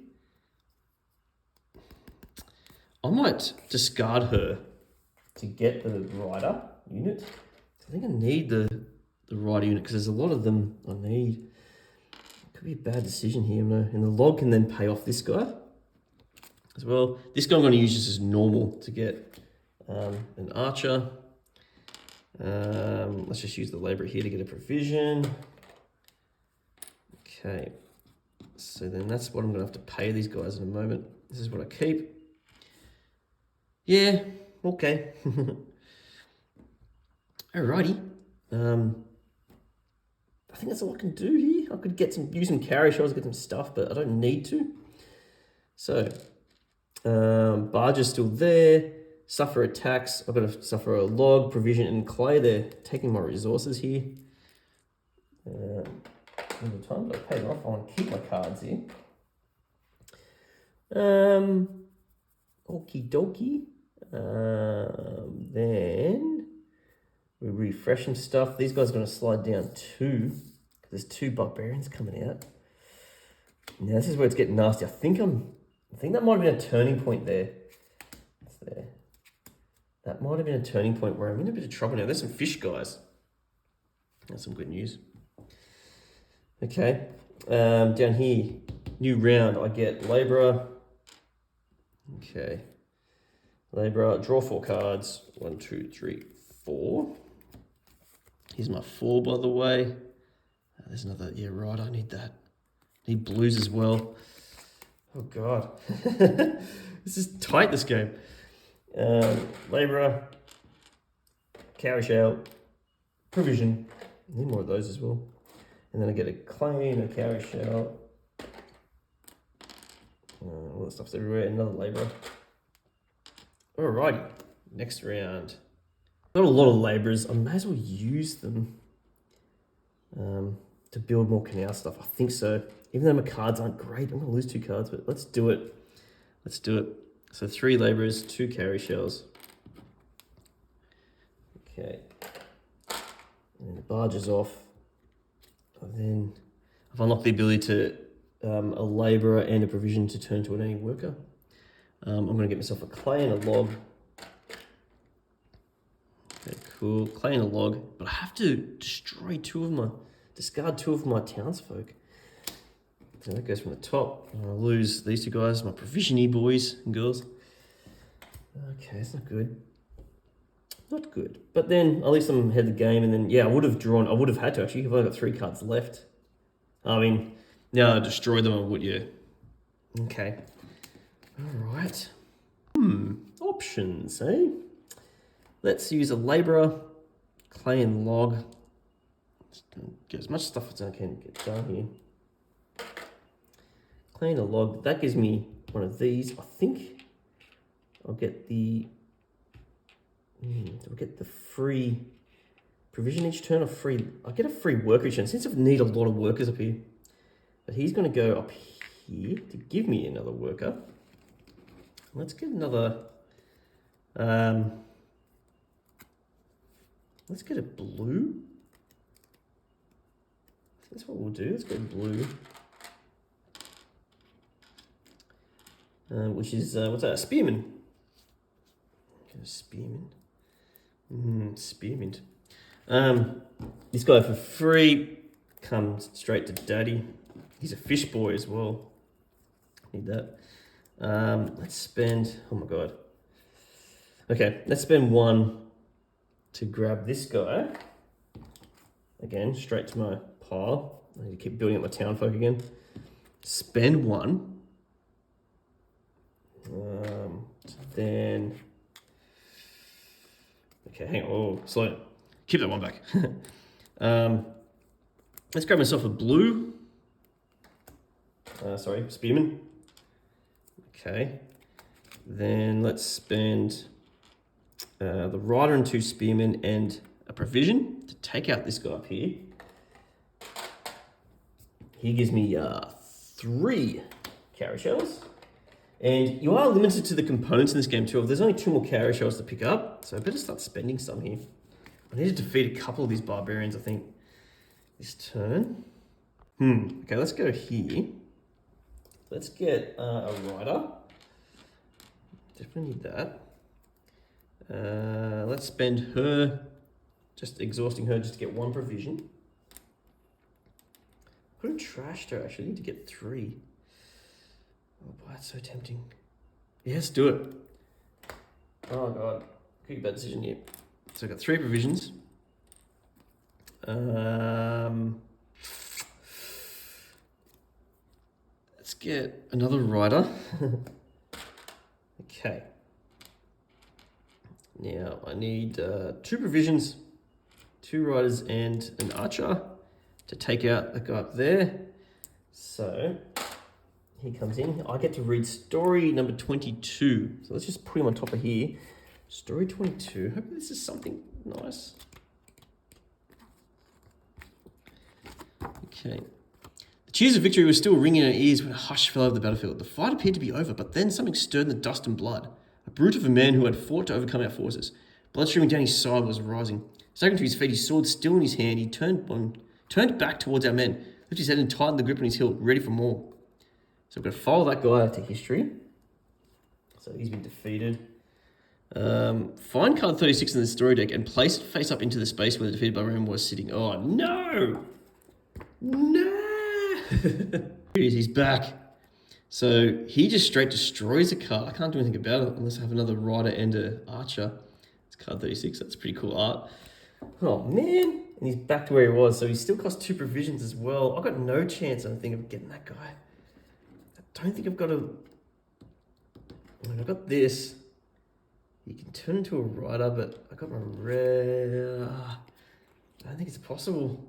I might discard her to get the rider unit. I think I need the rider unit because there's a lot of them I need. It could be a bad decision here, and the log can then pay off this guy as well. This guy I'm going to use just as normal to get an archer. Let's just use the labourer here to get a provision. Okay, so then that's what I'm going to have to pay these guys in a moment. This is what I keep. Yeah, okay. Alrighty. I think that's all I can do here. I could use some carry shells, get some stuff, but I don't need to. So, barge is still there. Suffer attacks. I've got to suffer a log, provision, and clay. They're taking my resources here. All the time, but I pay them off. I want to keep my cards here. Okie dokie. Then we refresh some stuff. These guys are going to slide down 2. There's 2 barbarians coming out. Now this is where it's getting nasty. I think that might have been a turning point there. It's there. That might have been a turning point where I'm in a bit of trouble now. There's some fish guys. That's some good news. Okay. Down here, new round. I get labourer. Okay. Labourer, draw 4 cards. 1, 2, 3, 4. Here's my 4, by the way. There's another, yeah, right, I need that. Need blues as well. Oh, God. This is tight, this game. Labourer, cowrie shell, provision. Need more of those as well. And then I get a clay and a cowrie shell. All that stuff's everywhere. Another labourer. Alrighty, next round. Got a lot of labourers. I may as well use them to build more canal stuff. I think so. Even though my cards aren't great, I'm gonna lose 2 cards, but let's do it. Let's do it. So 3 labourers, 2 carry shells. Okay. And the barge is off. And then I've unlocked the ability to a labourer and a provision to turn to an any worker. I'm going to get myself a clay and a log. Okay, cool. Clay and a log. But I have to discard 2 of my townsfolk. So that goes from the top. I'll lose these 2 guys, my provision-y boys and girls. Okay, that's not good. Not good. But then at least I'm ahead of the game, and then yeah, I would have had to actually. I've only got 3 cards left. I mean, now I destroy them, I would, yeah. Okay. Alright. Options, eh? Let's use a labourer, clay and log. Just get as much stuff as I can get done here. Clay and a log, that gives me one of these. I think I'll get the free provision each turn, or free. I get a free worker each turn. Since I need a lot of workers up here, but he's going to go up here to give me another worker. Let's get another. Let's get a blue. That's what we'll do. Let's go blue. Which is what's that? A spearman. Okay, spearman. Spearmint. This guy for free comes straight to daddy. He's a fish boy as well. Need that. Let's spend, oh my God. Okay, let's spend 1 to grab this guy. Again, straight to my pile. I need to keep building up my town folk again. Spend 1. Then, okay, hang on, oh, slow. Keep that 1 back. Let's grab myself a blue. Spearman. Okay. Then let's spend the rider and 2 spearmen and a provision to take out this guy up here. He gives me 3 carry shells. And you are limited to the components in this game too. There's only 2 more carry shells to pick up, so I better start spending some here. I need to defeat a couple of these barbarians, I think, this turn. Okay, let's go here. Let's get a rider. Definitely need that. Let's spend her, just exhausting her just to get 1 provision. Could have trashed her actually to get 3. Oh boy, that's so tempting. Yeah, let's do it. Oh God, pretty bad decision here. So I've got 3 provisions. Let's get another rider. Okay. Now I need 2 provisions, 2 riders, and an archer to take out the guy up there. So he comes in. I get to read story number 22. So let's just put him on top of here. Story 22. Hopefully this is something nice. Okay. The cheers of victory were still ringing in our ears when a hush fell over the battlefield. The fight appeared to be over, but then something stirred in the dust and blood. A brute of a man who had fought to overcome our forces. Blood streaming down his side was rising. Staggering to his feet, his sword still in his hand, he turned back towards our men, lifted his head and tightened the grip on his hilt, ready for more. So we're going to follow that guy to history. So he's been defeated. Find card 36 in the story deck and place it face up into the space where the defeated barbarian was sitting. Oh, no! No! He's back. So he just straight destroys a card. I can't do anything about it unless I have another rider and an archer. It's card 36. That's pretty cool art. Oh, man. And he's back to where he was. So he still costs 2 provisions as well. I've got no chance, I think, of getting that guy. I don't think I've got a... I've got this. You can turn into a rider, but I got my red... I don't think it's possible.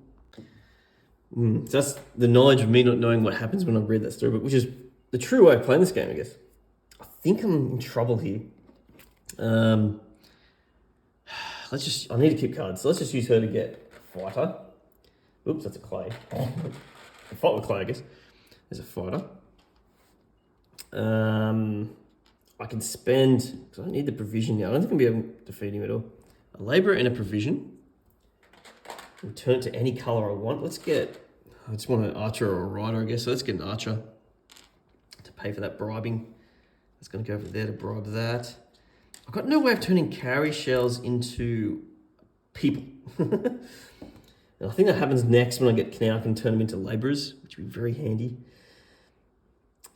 So that's the knowledge of me not knowing what happens when I read that storybook, which is the true way of playing this game, I guess. I think I'm in trouble here. I need to keep cards. So let's just use her to get a fighter. Oops, that's a clay. A fight with clay, I guess. There's a fighter. I can spend, because I need the provision now. I don't think I'll be able to defeat him at all. A labourer and a provision. And turn it to any colour I want. I just want an archer or a rider, I guess. So let's get an archer to pay for that bribing. That's going to go over there to bribe that. I've got no way of turning cowrie shells into people. And I think that happens next when I get now I can turn them into labourers, which would be very handy.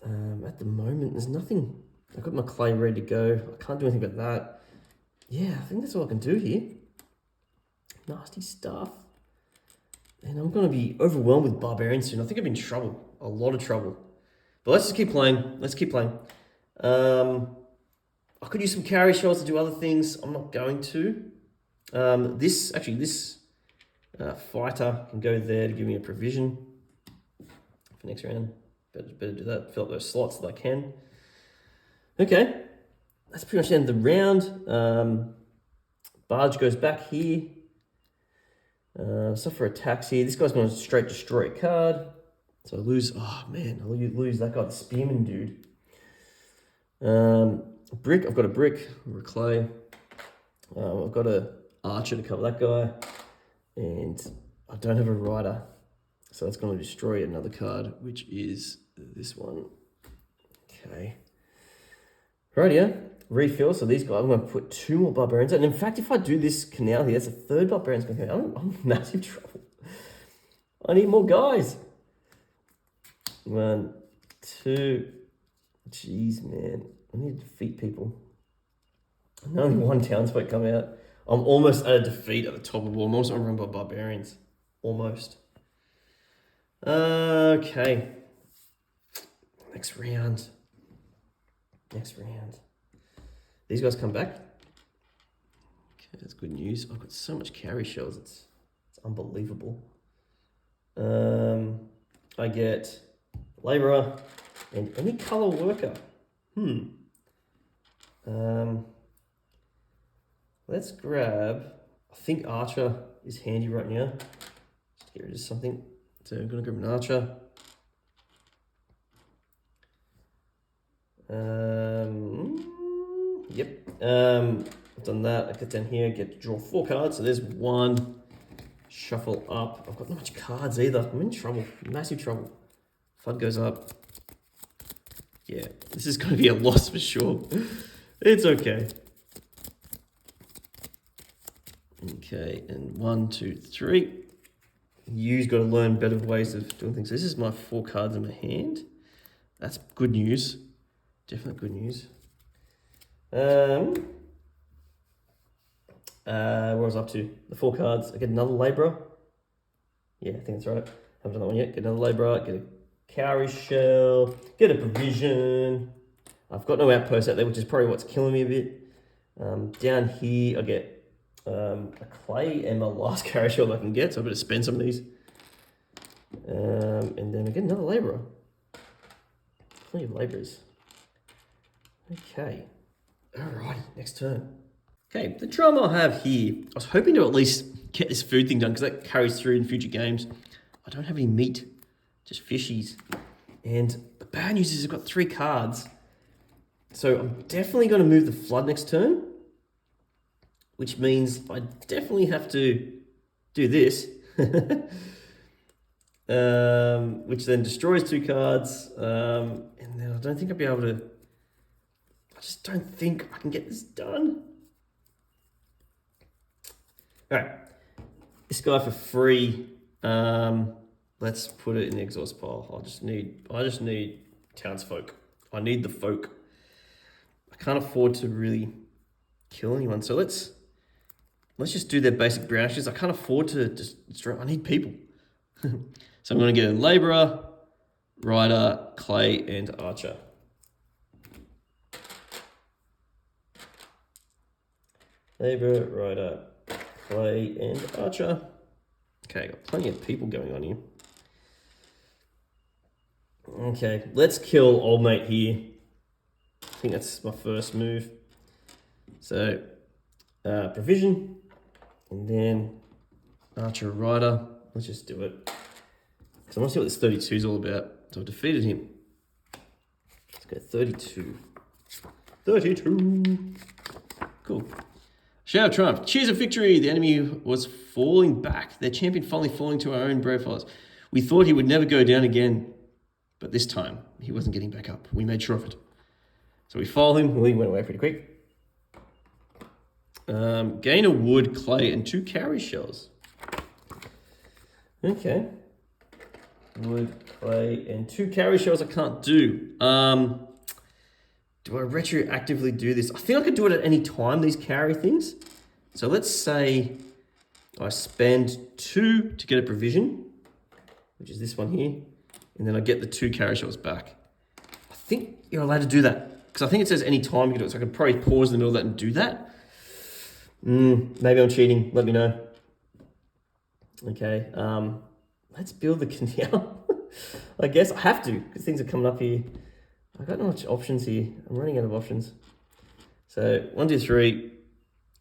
At the moment, there's nothing. I've got my clay ready to go. I can't do anything about that. Yeah, I think that's all I can do here. Nasty stuff. And I'm going to be overwhelmed with barbarians soon. I think I'm in trouble. A lot of trouble. But let's just keep playing. Let's keep playing. I could use some cowrie shells to do other things. I'm not going to. This fighter can go there to give me a provision for next round. Better do that. Fill up those slots that I can. Okay. That's pretty much the end of the round. Barge goes back here. Stuff for attacks here. This guy's going to straight destroy a card. So I lose. Oh, man. I lose that guy, the spearman dude. Brick. I've got a brick or a clay. I've got a archer to cover that guy. And I don't have a rider. So that's going to destroy another card, which is this one. Okay. Rightio. Refill. So these guys, I'm going to put 2 more barbarians. And in fact, if I do this canal here, that's a 3rd barbarian's going to come out. I'm in massive trouble. I need more guys. 1, 2. Jeez, man. I need to defeat people. And only 1 townsfolk come out. I'm almost at a defeat at the top of the wall. I'm almost overrun by barbarians. Almost. Okay. Next round. These guys come back. Okay, that's good news. I've got so much cowrie shells. It's unbelievable. I get labourer and any colour worker. Let's grab. I think archer is handy right now. Just get rid of something. So I'm going to grab an archer. Yep. I've done that. I get down here, get to draw 4 cards. So there's 1. Shuffle up. I've got not much cards either. I'm in trouble. Massive trouble. FUD goes up. Yeah, this is going to be a loss for sure. It's okay. Okay, and 1, 2, 3. You've got to learn better ways of doing things. So this is my 4 cards in my hand. That's good news. Definitely good news. Where was I up to? The 4 cards. I get another labourer. Yeah, I think that's right. Haven't done that one yet. Get another labourer, get a cowrie shell, get a provision. I've got no outpost out there, which is probably what's killing me a bit. Down here, I get a clay and my last cowrie shell I can get, so I better spend some of these. And then I get another labourer. Plenty of labourers. Okay. Alrighty, next turn. Okay, the drama I have here, I was hoping to at least get this food thing done because that carries through in future games. I don't have any meat, just fishies. And the bad news is I've got 3 cards. So I'm definitely going to move the flood next turn, which means I definitely have to do this, which then destroys 2 cards. And then I don't think I'll be able to, I just don't think I can get this done. All right, this guy for free. Let's put it in the exhaust pile. I just need townsfolk. I need the folk. I can't afford to really kill anyone, so let's just do their basic brownishes. I can't afford to just destroy. I need people. So I'm going to get a labourer, rider, clay, and archer. Labourer, rider, clay, and archer. Okay, got plenty of people going on here. Okay, let's kill old mate here. I think that's my first move. So, provision, and then archer, rider. Let's just do it. Because I want to see what this 32 is all about. So I defeated him. Let's go 32. 32. Cool. Shout of triumph. Cheers of victory. The enemy was falling back. Their champion finally falling to our own brave followers. We thought he would never go down again. But this time, he wasn't getting back up. We made sure of it. So we follow him. Well, he went away pretty quick. Gain a wood, clay, and 2 cowrie shells. Okay. Wood, clay, and 2 cowrie shells I can't do. Do I retroactively do this? I think I could do it at any time, these cowrie things. So let's say I spend 2 to get a provision, which is this one here, and then I get the 2 cowrie shells back. I think you're allowed to do that, because I think it says any time you can do it, so I could probably pause in the middle of that and do that. Maybe I'm cheating, let me know. Okay, let's build the canal. I guess I have to, because things are coming up here. I've got not much options here. I'm running out of options. So 1, 2, 3,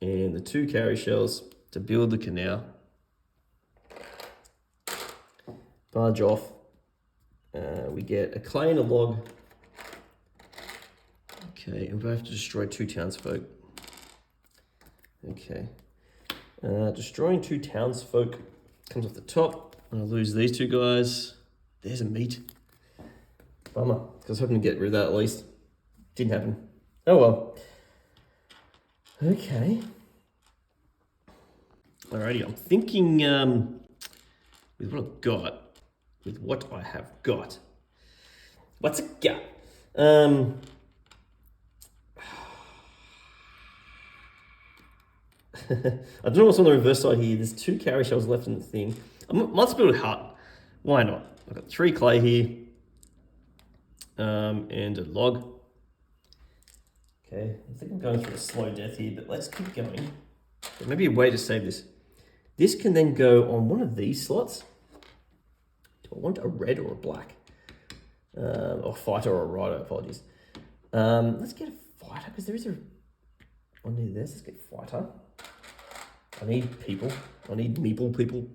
and the 2 cowrie shells to build the canal. Barge off. We get a clay and a log. Okay, and we have to destroy 2 townsfolk. Okay. Destroying 2 townsfolk comes off the top. And I lose these 2 guys. There's a meat. Bummer, because I was hoping to get rid of that at least. Didn't happen. Oh well. Okay. Alrighty, I'm thinking with what I have got. What's it got? I don't know what's on the reverse side here. There's 2 cowrie shells left in the thing. Let's build a hut. Why not? I've got 3 clay here. And a log. Okay, I think I'm going through a slow death here, but let's keep going. There may be a way to save this. This can then go on one of these slots. Do I want a red or a black? Or fighter or a rider, apologies. Let's get a fighter, because there is a one near this. Let's get fighter. I need people. I need meeple people.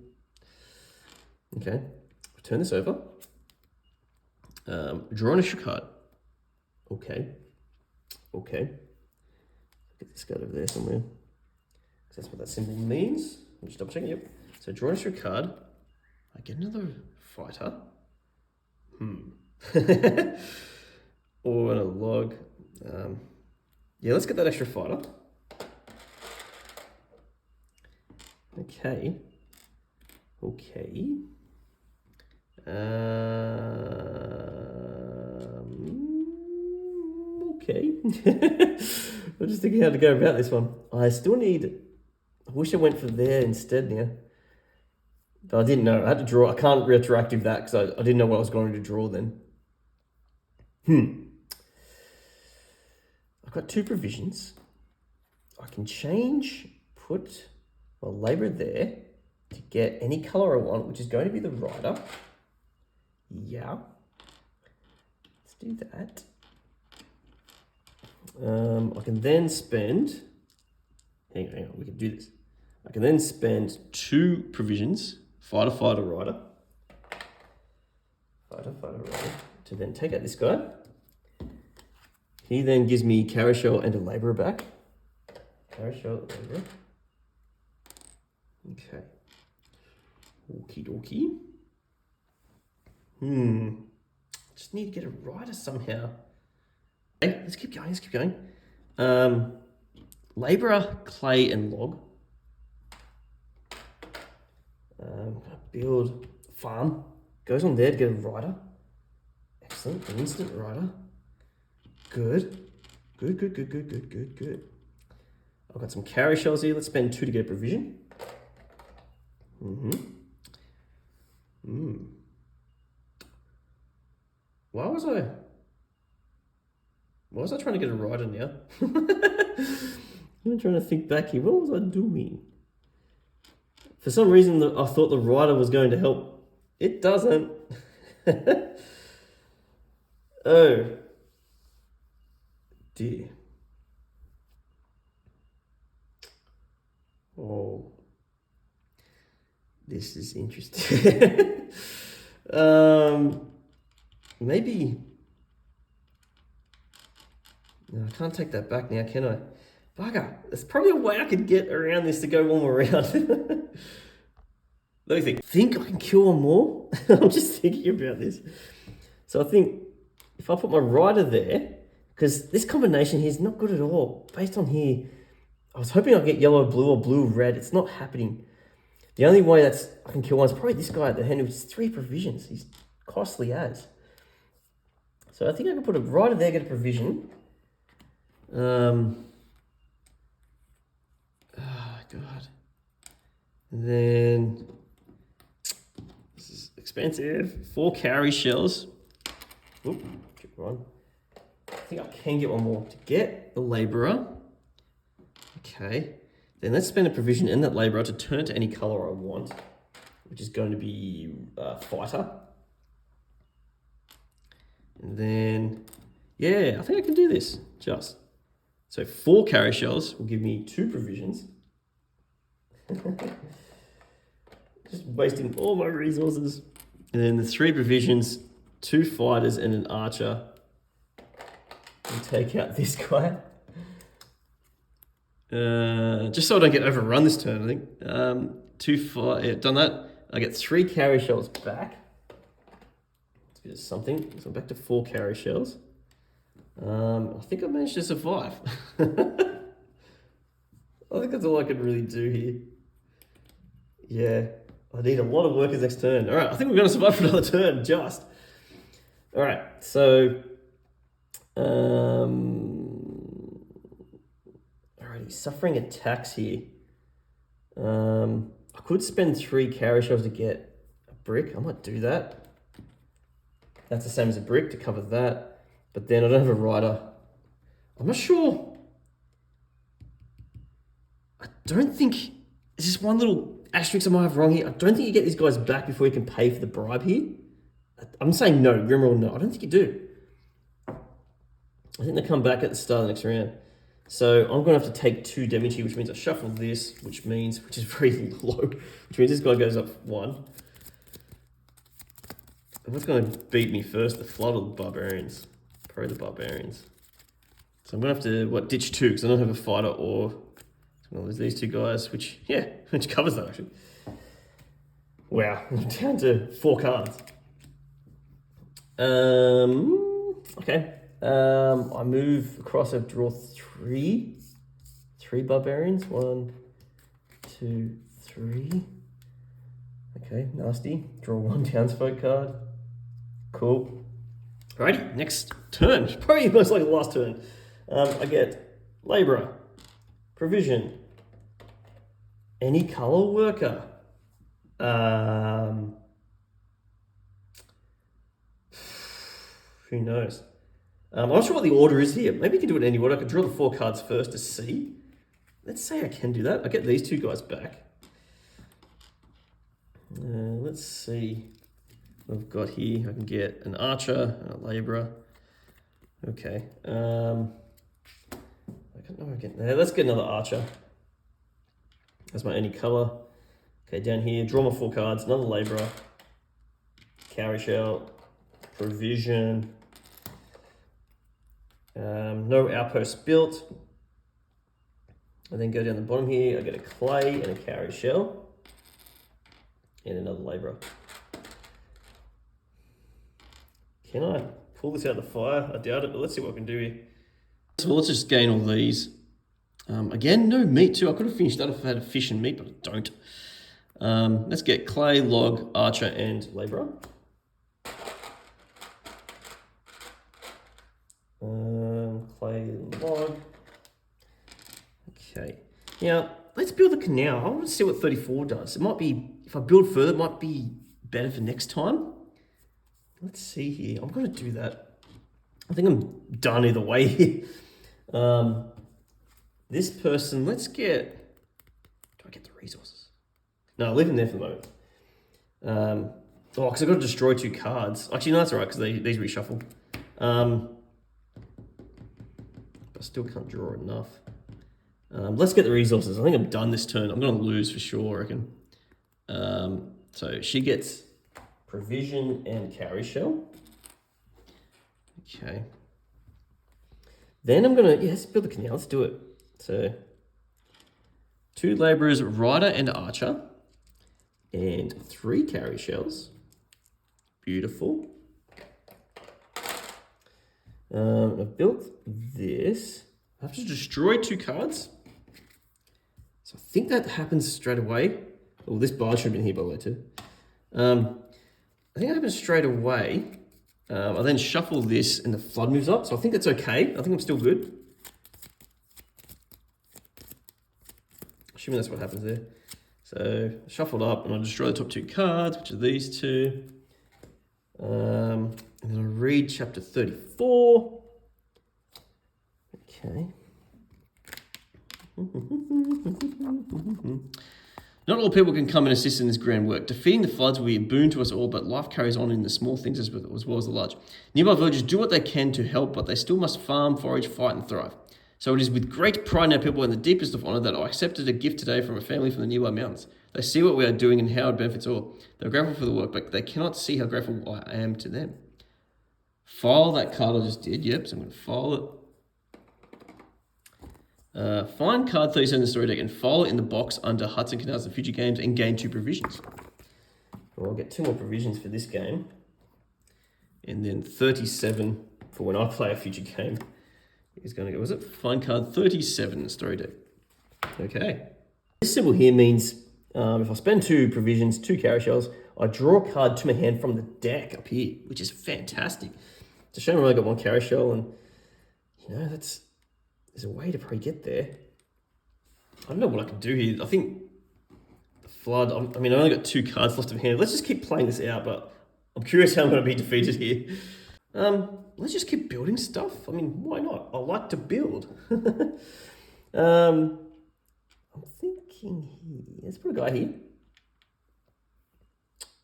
Okay, turn this over. Draw an issue card. Okay. Get this guy over there somewhere. That's what that symbol means. I'm just double checking. Yep. So draw an issue card. I get another fighter. Or a log. Yeah, let's get that extra fighter. Okay. Okay. I'm just thinking how to go about this one. I still need, I wish I went for there instead now. But I didn't know. I had to draw. I can't retroactive that because I didn't know what I was going to draw then. I've got 2 provisions. I can put my labourer there to get any colour I want, which is going to be the rider. Yeah. Let's do that. I can then spend, hang on, we can do this. I can then spend 2 provisions, fighter, rider, to then take out this guy. He then gives me carousel and a labourer back. Carousel, labourer. Okay. Okie dokie. Just need to get a rider somehow. Okay, let's keep going. Labourer, clay, and log. Build farm. Goes on there to get a rider. Excellent. An instant rider. Good. I've got some carry shells here. Let's spend 2 to get a provision. Why was I trying to get a rider now? I'm trying to think back here. What was I doing? For some reason, I thought the rider was going to help. It doesn't. Oh. Dear. Oh. This is interesting. Maybe. No, I can't take that back now, can I? Bugger. There's probably a way I could get around this to go one more round. Let me think I can kill one more? I'm just thinking about this. So I think if I put my rider there, because this combination here is not good at all. Based on here, I was hoping I'd get yellow, blue, or blue, red. It's not happening. The only way I can kill one is probably this guy at the end, which is 3 provisions. He's costly as. So I think I can put a rider there, get a provision. Oh, God. And then, this is expensive. 4 carry shells. Oop, keep on. I think I can get one more to get the labourer. Okay. Then let's spend a provision in that labourer to turn to any colour I want, which is going to be fighter. And then, yeah, I think I can do this, just. So 4 carry shells will give me 2 provisions. Just wasting all my resources. And then the 3 provisions, 2 fighters and an archer. And take out this guy. Just so I don't get overrun this turn, I think. 2 done that. I get 3 carry shells back. Let's get something. So I'm back to 4 carry shells. I think I managed to survive. I think that's all I could really do here. Yeah, I need a lot of workers next turn. All right, I think we're going to survive for another turn, just. All right, so... Alrighty, suffering attacks here. I could spend 3 carry shells to get a brick. I might do that. That's the same as a brick to cover that. But then I don't have a rider. I'm not sure. I don't think... It's just one little asterisk I might have wrong here. I don't think you get these guys back before you can pay for the bribe here. I'm saying no, Grimroll, no. I don't think you do. I think they come back at the start of the next round. So I'm going to have to take 2 damage here, which means I shuffle this, which is very low, which means this guy goes up 1. And what's going to beat me first? The Flood or the Barbarians? Probably the Barbarians. So I'm going to have to, ditch 2, because I don't have a fighter or... Well, there's these 2 guys, which covers that, actually. Wow, I'm down to 4 cards. Okay. I move across, I draw 3 barbarians. 1, 2, 3. Okay, nasty. Draw 1 townsfolk card. Cool. Alrighty, next turn. Probably most like the last turn. I get labourer, provision, any colour worker. Who knows? I'm not sure what the order is here. Maybe you can do it in any order. I could draw the 4 cards first to see. Let's say I can do that. I get these 2 guys back. Let's see what I've got here. I can get an archer and a labourer. Okay. I don't know again. Let's get another archer. That's my only colour. Okay, down here, draw my 4 cards, another labourer, cowrie shell, provision, no outposts built. And then go down the bottom here, I get a clay and a cowrie shell, and another labourer. Can I pull this out of the fire? I doubt it, but let's see what I can do here. So let's just gain all these. Again, no meat too. I could have finished that if I had a fish and meat, but I don't. Let's get clay, log, archer, and labourer. Clay, log. Okay. Now, let's build a canal. I want to see what 34 does. It might be, if I build further, it might be better for next time. Let's see here. I'm going to do that. I think I'm done either way here. This person, let's get, do I get the resources? No, I'll leave them there for the moment. Because I've got to destroy 2 cards. Actually, no, that's all right, because these reshuffle. I still can't draw enough. Let's get the resources. I think I'm done this turn. I'm going to lose for sure, I reckon. So she gets provision and cowrie shell. Okay. Then I'm going to, let's build the canal. Let's do it. So 2 labourers, rider and archer, and 3 cowrie shells. Beautiful. I've built this. I have to destroy 2 cards. So I think that happens straight away. Oh, this bar should have been here by the way too. I think it happens straight away. I then shuffle this and the flood moves up. So I think that's okay. I think I'm still good. Assuming that's what happens there. So I shuffled up and I destroy the top 2 cards, which are these 2. And then I read chapter 34. Okay. Not all people can come and assist in this grand work. Defeating the floods will be a boon to us all, but life carries on in the small things as well as the large. Nearby villagers do what they can to help, but they still must farm, forage, fight, and thrive. So it is with great pride in our people and the deepest of honour that I accepted a gift today from a family from the nearby mountains. They see what we are doing and how it benefits all. They're grateful for the work, but they cannot see how grateful I am to them. File that card I just did. Yep, so I'm going to file it. Find card 37 in the story deck and file it in the box under Huts and Canals and Future Games and gain 2 provisions. Well, I'll get 2 more provisions for this game. And then 37 for when I play a future game is going to go, was it? Find card 37 in the story deck. Okay. This symbol here means if I spend 2 provisions, 2 cowrie shells, I draw a card to my hand from the deck up here, which is fantastic. It's a shame I only got 1 cowrie shell, and you know, there's a way to probably get there. I don't know what I can do here. I think the flood, I mean, I only got 2 cards left of hand. Let's just keep playing this out, but I'm curious how I'm going to be defeated here. Let's just keep building stuff. I mean, why not? I like to build. I'm thinking here. Let's put a guy here.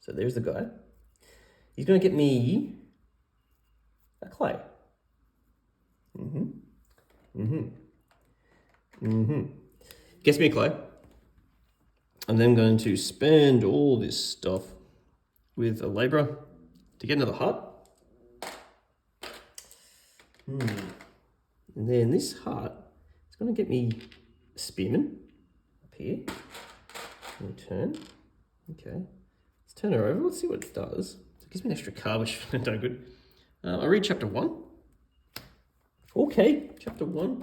So there's the guy. He's going to get me a clay. Gets me a clay. I'm then going to spend all this stuff with a labourer to get another hut. And then this hut is going to get me a spearman up here. Turn. Okay. Let's turn her over. Let's see what it does. It gives me an extra card, which is no good. I read chapter 1. Okay, chapter 1.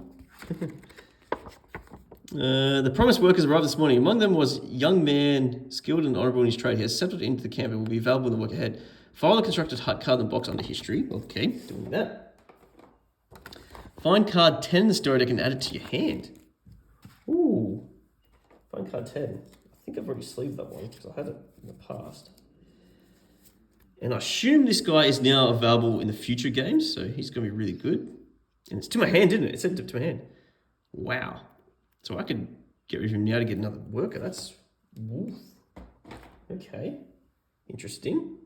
The promised workers arrived this morning. Among them was a young man, skilled and honourable in his trade. He has settled into the camp and will be available in the work ahead. File the constructed hut card in the box under history. Okay, doing that. Find card 10 in the story deck and add it to your hand. Ooh, find card 10. I think I've already sleeved that one because I had it in the past. And I assume this guy is now available in the future games, so he's going to be really good. And it's to my hand, didn't it? It said to my hand. Wow. So I could get rid of him now to get another worker. That's... Woof. Okay. Interesting.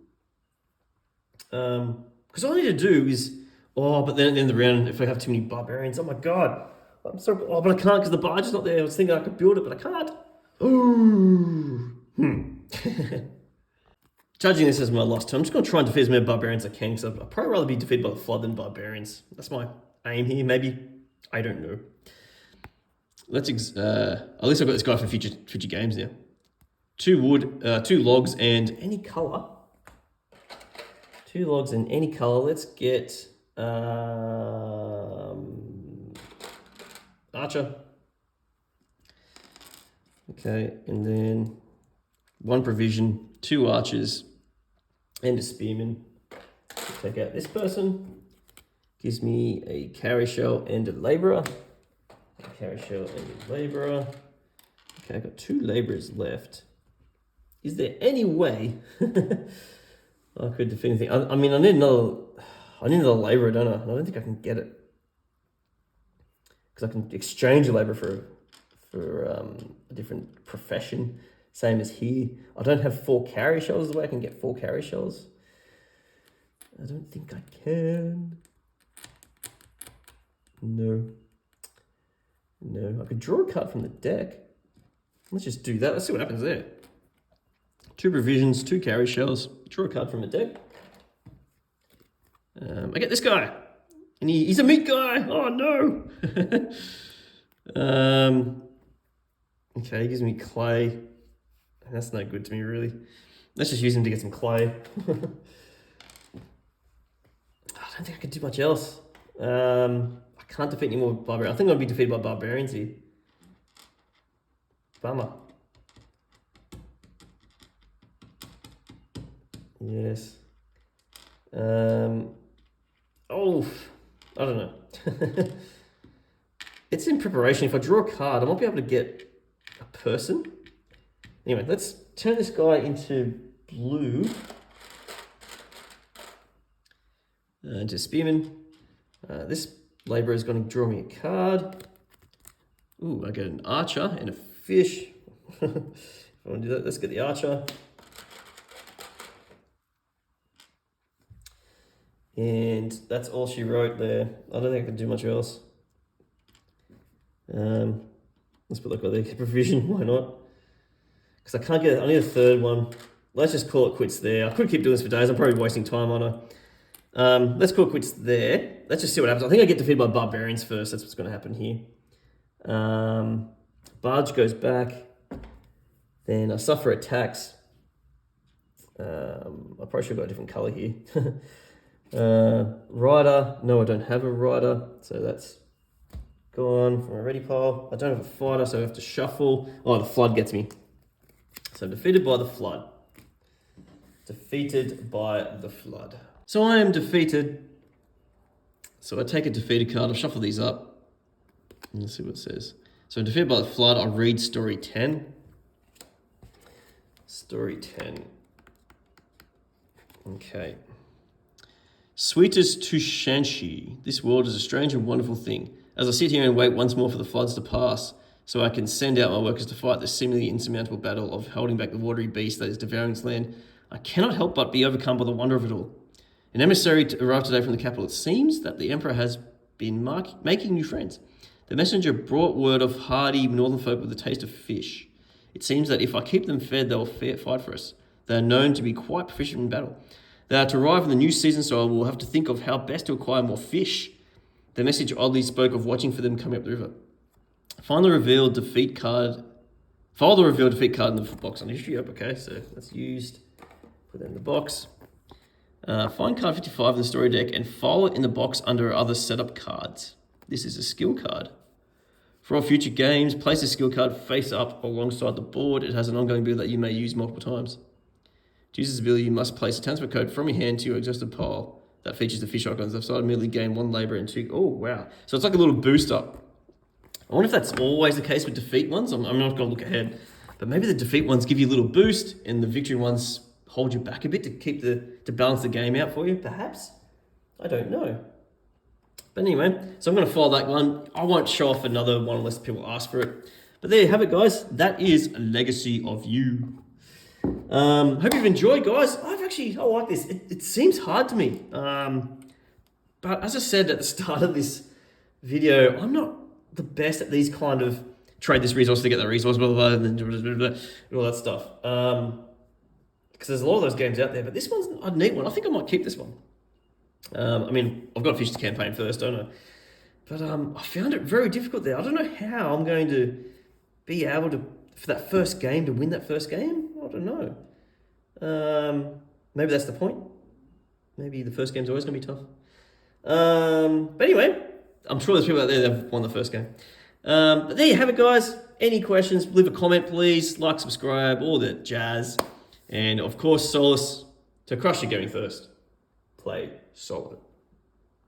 Because all I need to do is... Oh, but then at the end of the round, if I have too many barbarians, oh my god. I'm so... Oh, but I can't because the barge is not there. I was thinking I could build it, but I can't. Ooh. Judging this as my last turn, I'm just going to try and defeat as many barbarians as I can, because I'd probably rather be defeated by the flood than barbarians. That's my aim here, maybe. I don't know. Let's at least I've got this guy for future games now. 2 wood, 2 logs, and any color. 2 logs and any color. Let's get archer. Okay, and then 1 provision, 2 archers, and a spearman. Take out this person. Gives me a carry shell and a labourer. A carry shell and a labourer. Okay, I've got 2 labourers left. Is there any way I could defeat anything? I mean, I need another labourer, don't I? I don't think I can get it. Because I can exchange a labourer for a different profession. Same as here. I don't have 4 carry shells. The way I can get 4 carry shells. I don't think I can. No. No, I could draw a card from the deck. Let's just do that. Let's see what happens there. 2 provisions, 2 carry shells. Draw a card from the deck. I get this guy. And he's a meat guy. Oh, no. Okay, he gives me clay. That's no good to me, really. Let's just use him to get some clay. I don't think I can do much else. I can't defeat any more barbarians. I think I'll be defeated by barbarians here. Bummer. Yes. Oh, I don't know. It's in preparation. If I draw a card, I might be able to get a person. Anyway, let's turn this guy into blue. Into spearman. This labourer is going to draw me a card. Ooh, I get an archer and a fish. If I want to do that, let's get the archer. And that's all she wrote there. I don't think I can do much else. Let's put like the provision, why not? Because I can't get it, I need a 3rd one. Let's just call it quits there. I could keep doing this for days, I'm probably wasting time on her. Let's call it quits there. Let's just see what happens. I think I get defeated by barbarians first, that's what's going to happen here. Barge goes back. Then I suffer attacks. I probably should have got a different colour here. Rider, no, I don't have a rider, so that's gone from a ready pile. I don't have a fighter, so I have to shuffle. Oh, the flood gets me. So I'm defeated by the flood. Defeated by the flood. So I am defeated. So I take a defeated card, I'll shuffle these up. Let's see what it says. So I'm defeated by the flood, I'll read story 10. Story 10. Okay. Sweetest to Shanxi, this world is a strange and wonderful thing. As I sit here and wait once more for the floods to pass, so I can send out my workers to fight the seemingly insurmountable battle of holding back the watery beast that is devouring its land, I cannot help but be overcome by the wonder of it all. An emissary arrived today from the capital. It seems that the emperor has been making new friends. The messenger brought word of hardy northern folk with a taste of fish. It seems that if I keep them fed, they will fight for us. They are known to be quite proficient in battle. They are to arrive in the new season, so I will have to think of how best to acquire more fish. The message oddly spoke of watching for them coming up the river. File the revealed defeat card in the box on history. Yep, okay, so that's used. Put that in the box. Find card 55 in the story deck and file it in the box under other setup cards. This is a skill card. For all future games, place a skill card face up alongside the board. It has an ongoing ability that you may use multiple times. To use this ability, you must place a transfer code from your hand to your exhausted pile that features the fish icons left side. Immediately gain 1 labour and 2. Oh, wow. So it's like a little boost up. I wonder if that's always the case with defeat ones. I'm not going to look ahead. But maybe the defeat ones give you a little boost and the victory ones hold you back a bit to balance the game out for you, perhaps? I don't know. But anyway, so I'm going to follow that one. I won't show off another one unless people ask for it. But there you have it, guys. That is a Legacy of You. Hope you've enjoyed, guys. I like this. It seems hard to me. But as I said at the start of this video, I'm not the best at these kind of trade this resource to get that resource, blah, blah, blah, and all that stuff. Because there's a lot of those games out there, but this one's a neat one. I think I might keep this one. I mean, I've got to finish the campaign first, don't I? But I found it very difficult there. I don't know how I'm going to be able to, for that first game, to win that first game. I don't know. Maybe that's the point. Maybe the first game's always going to be tough. But anyway, I'm sure there's people out there that have won the first game. But there you have it, guys. Any questions, leave a comment, please. Like, subscribe, all that jazz. And of course, Solace, to crush your gaming thirst, play Solo.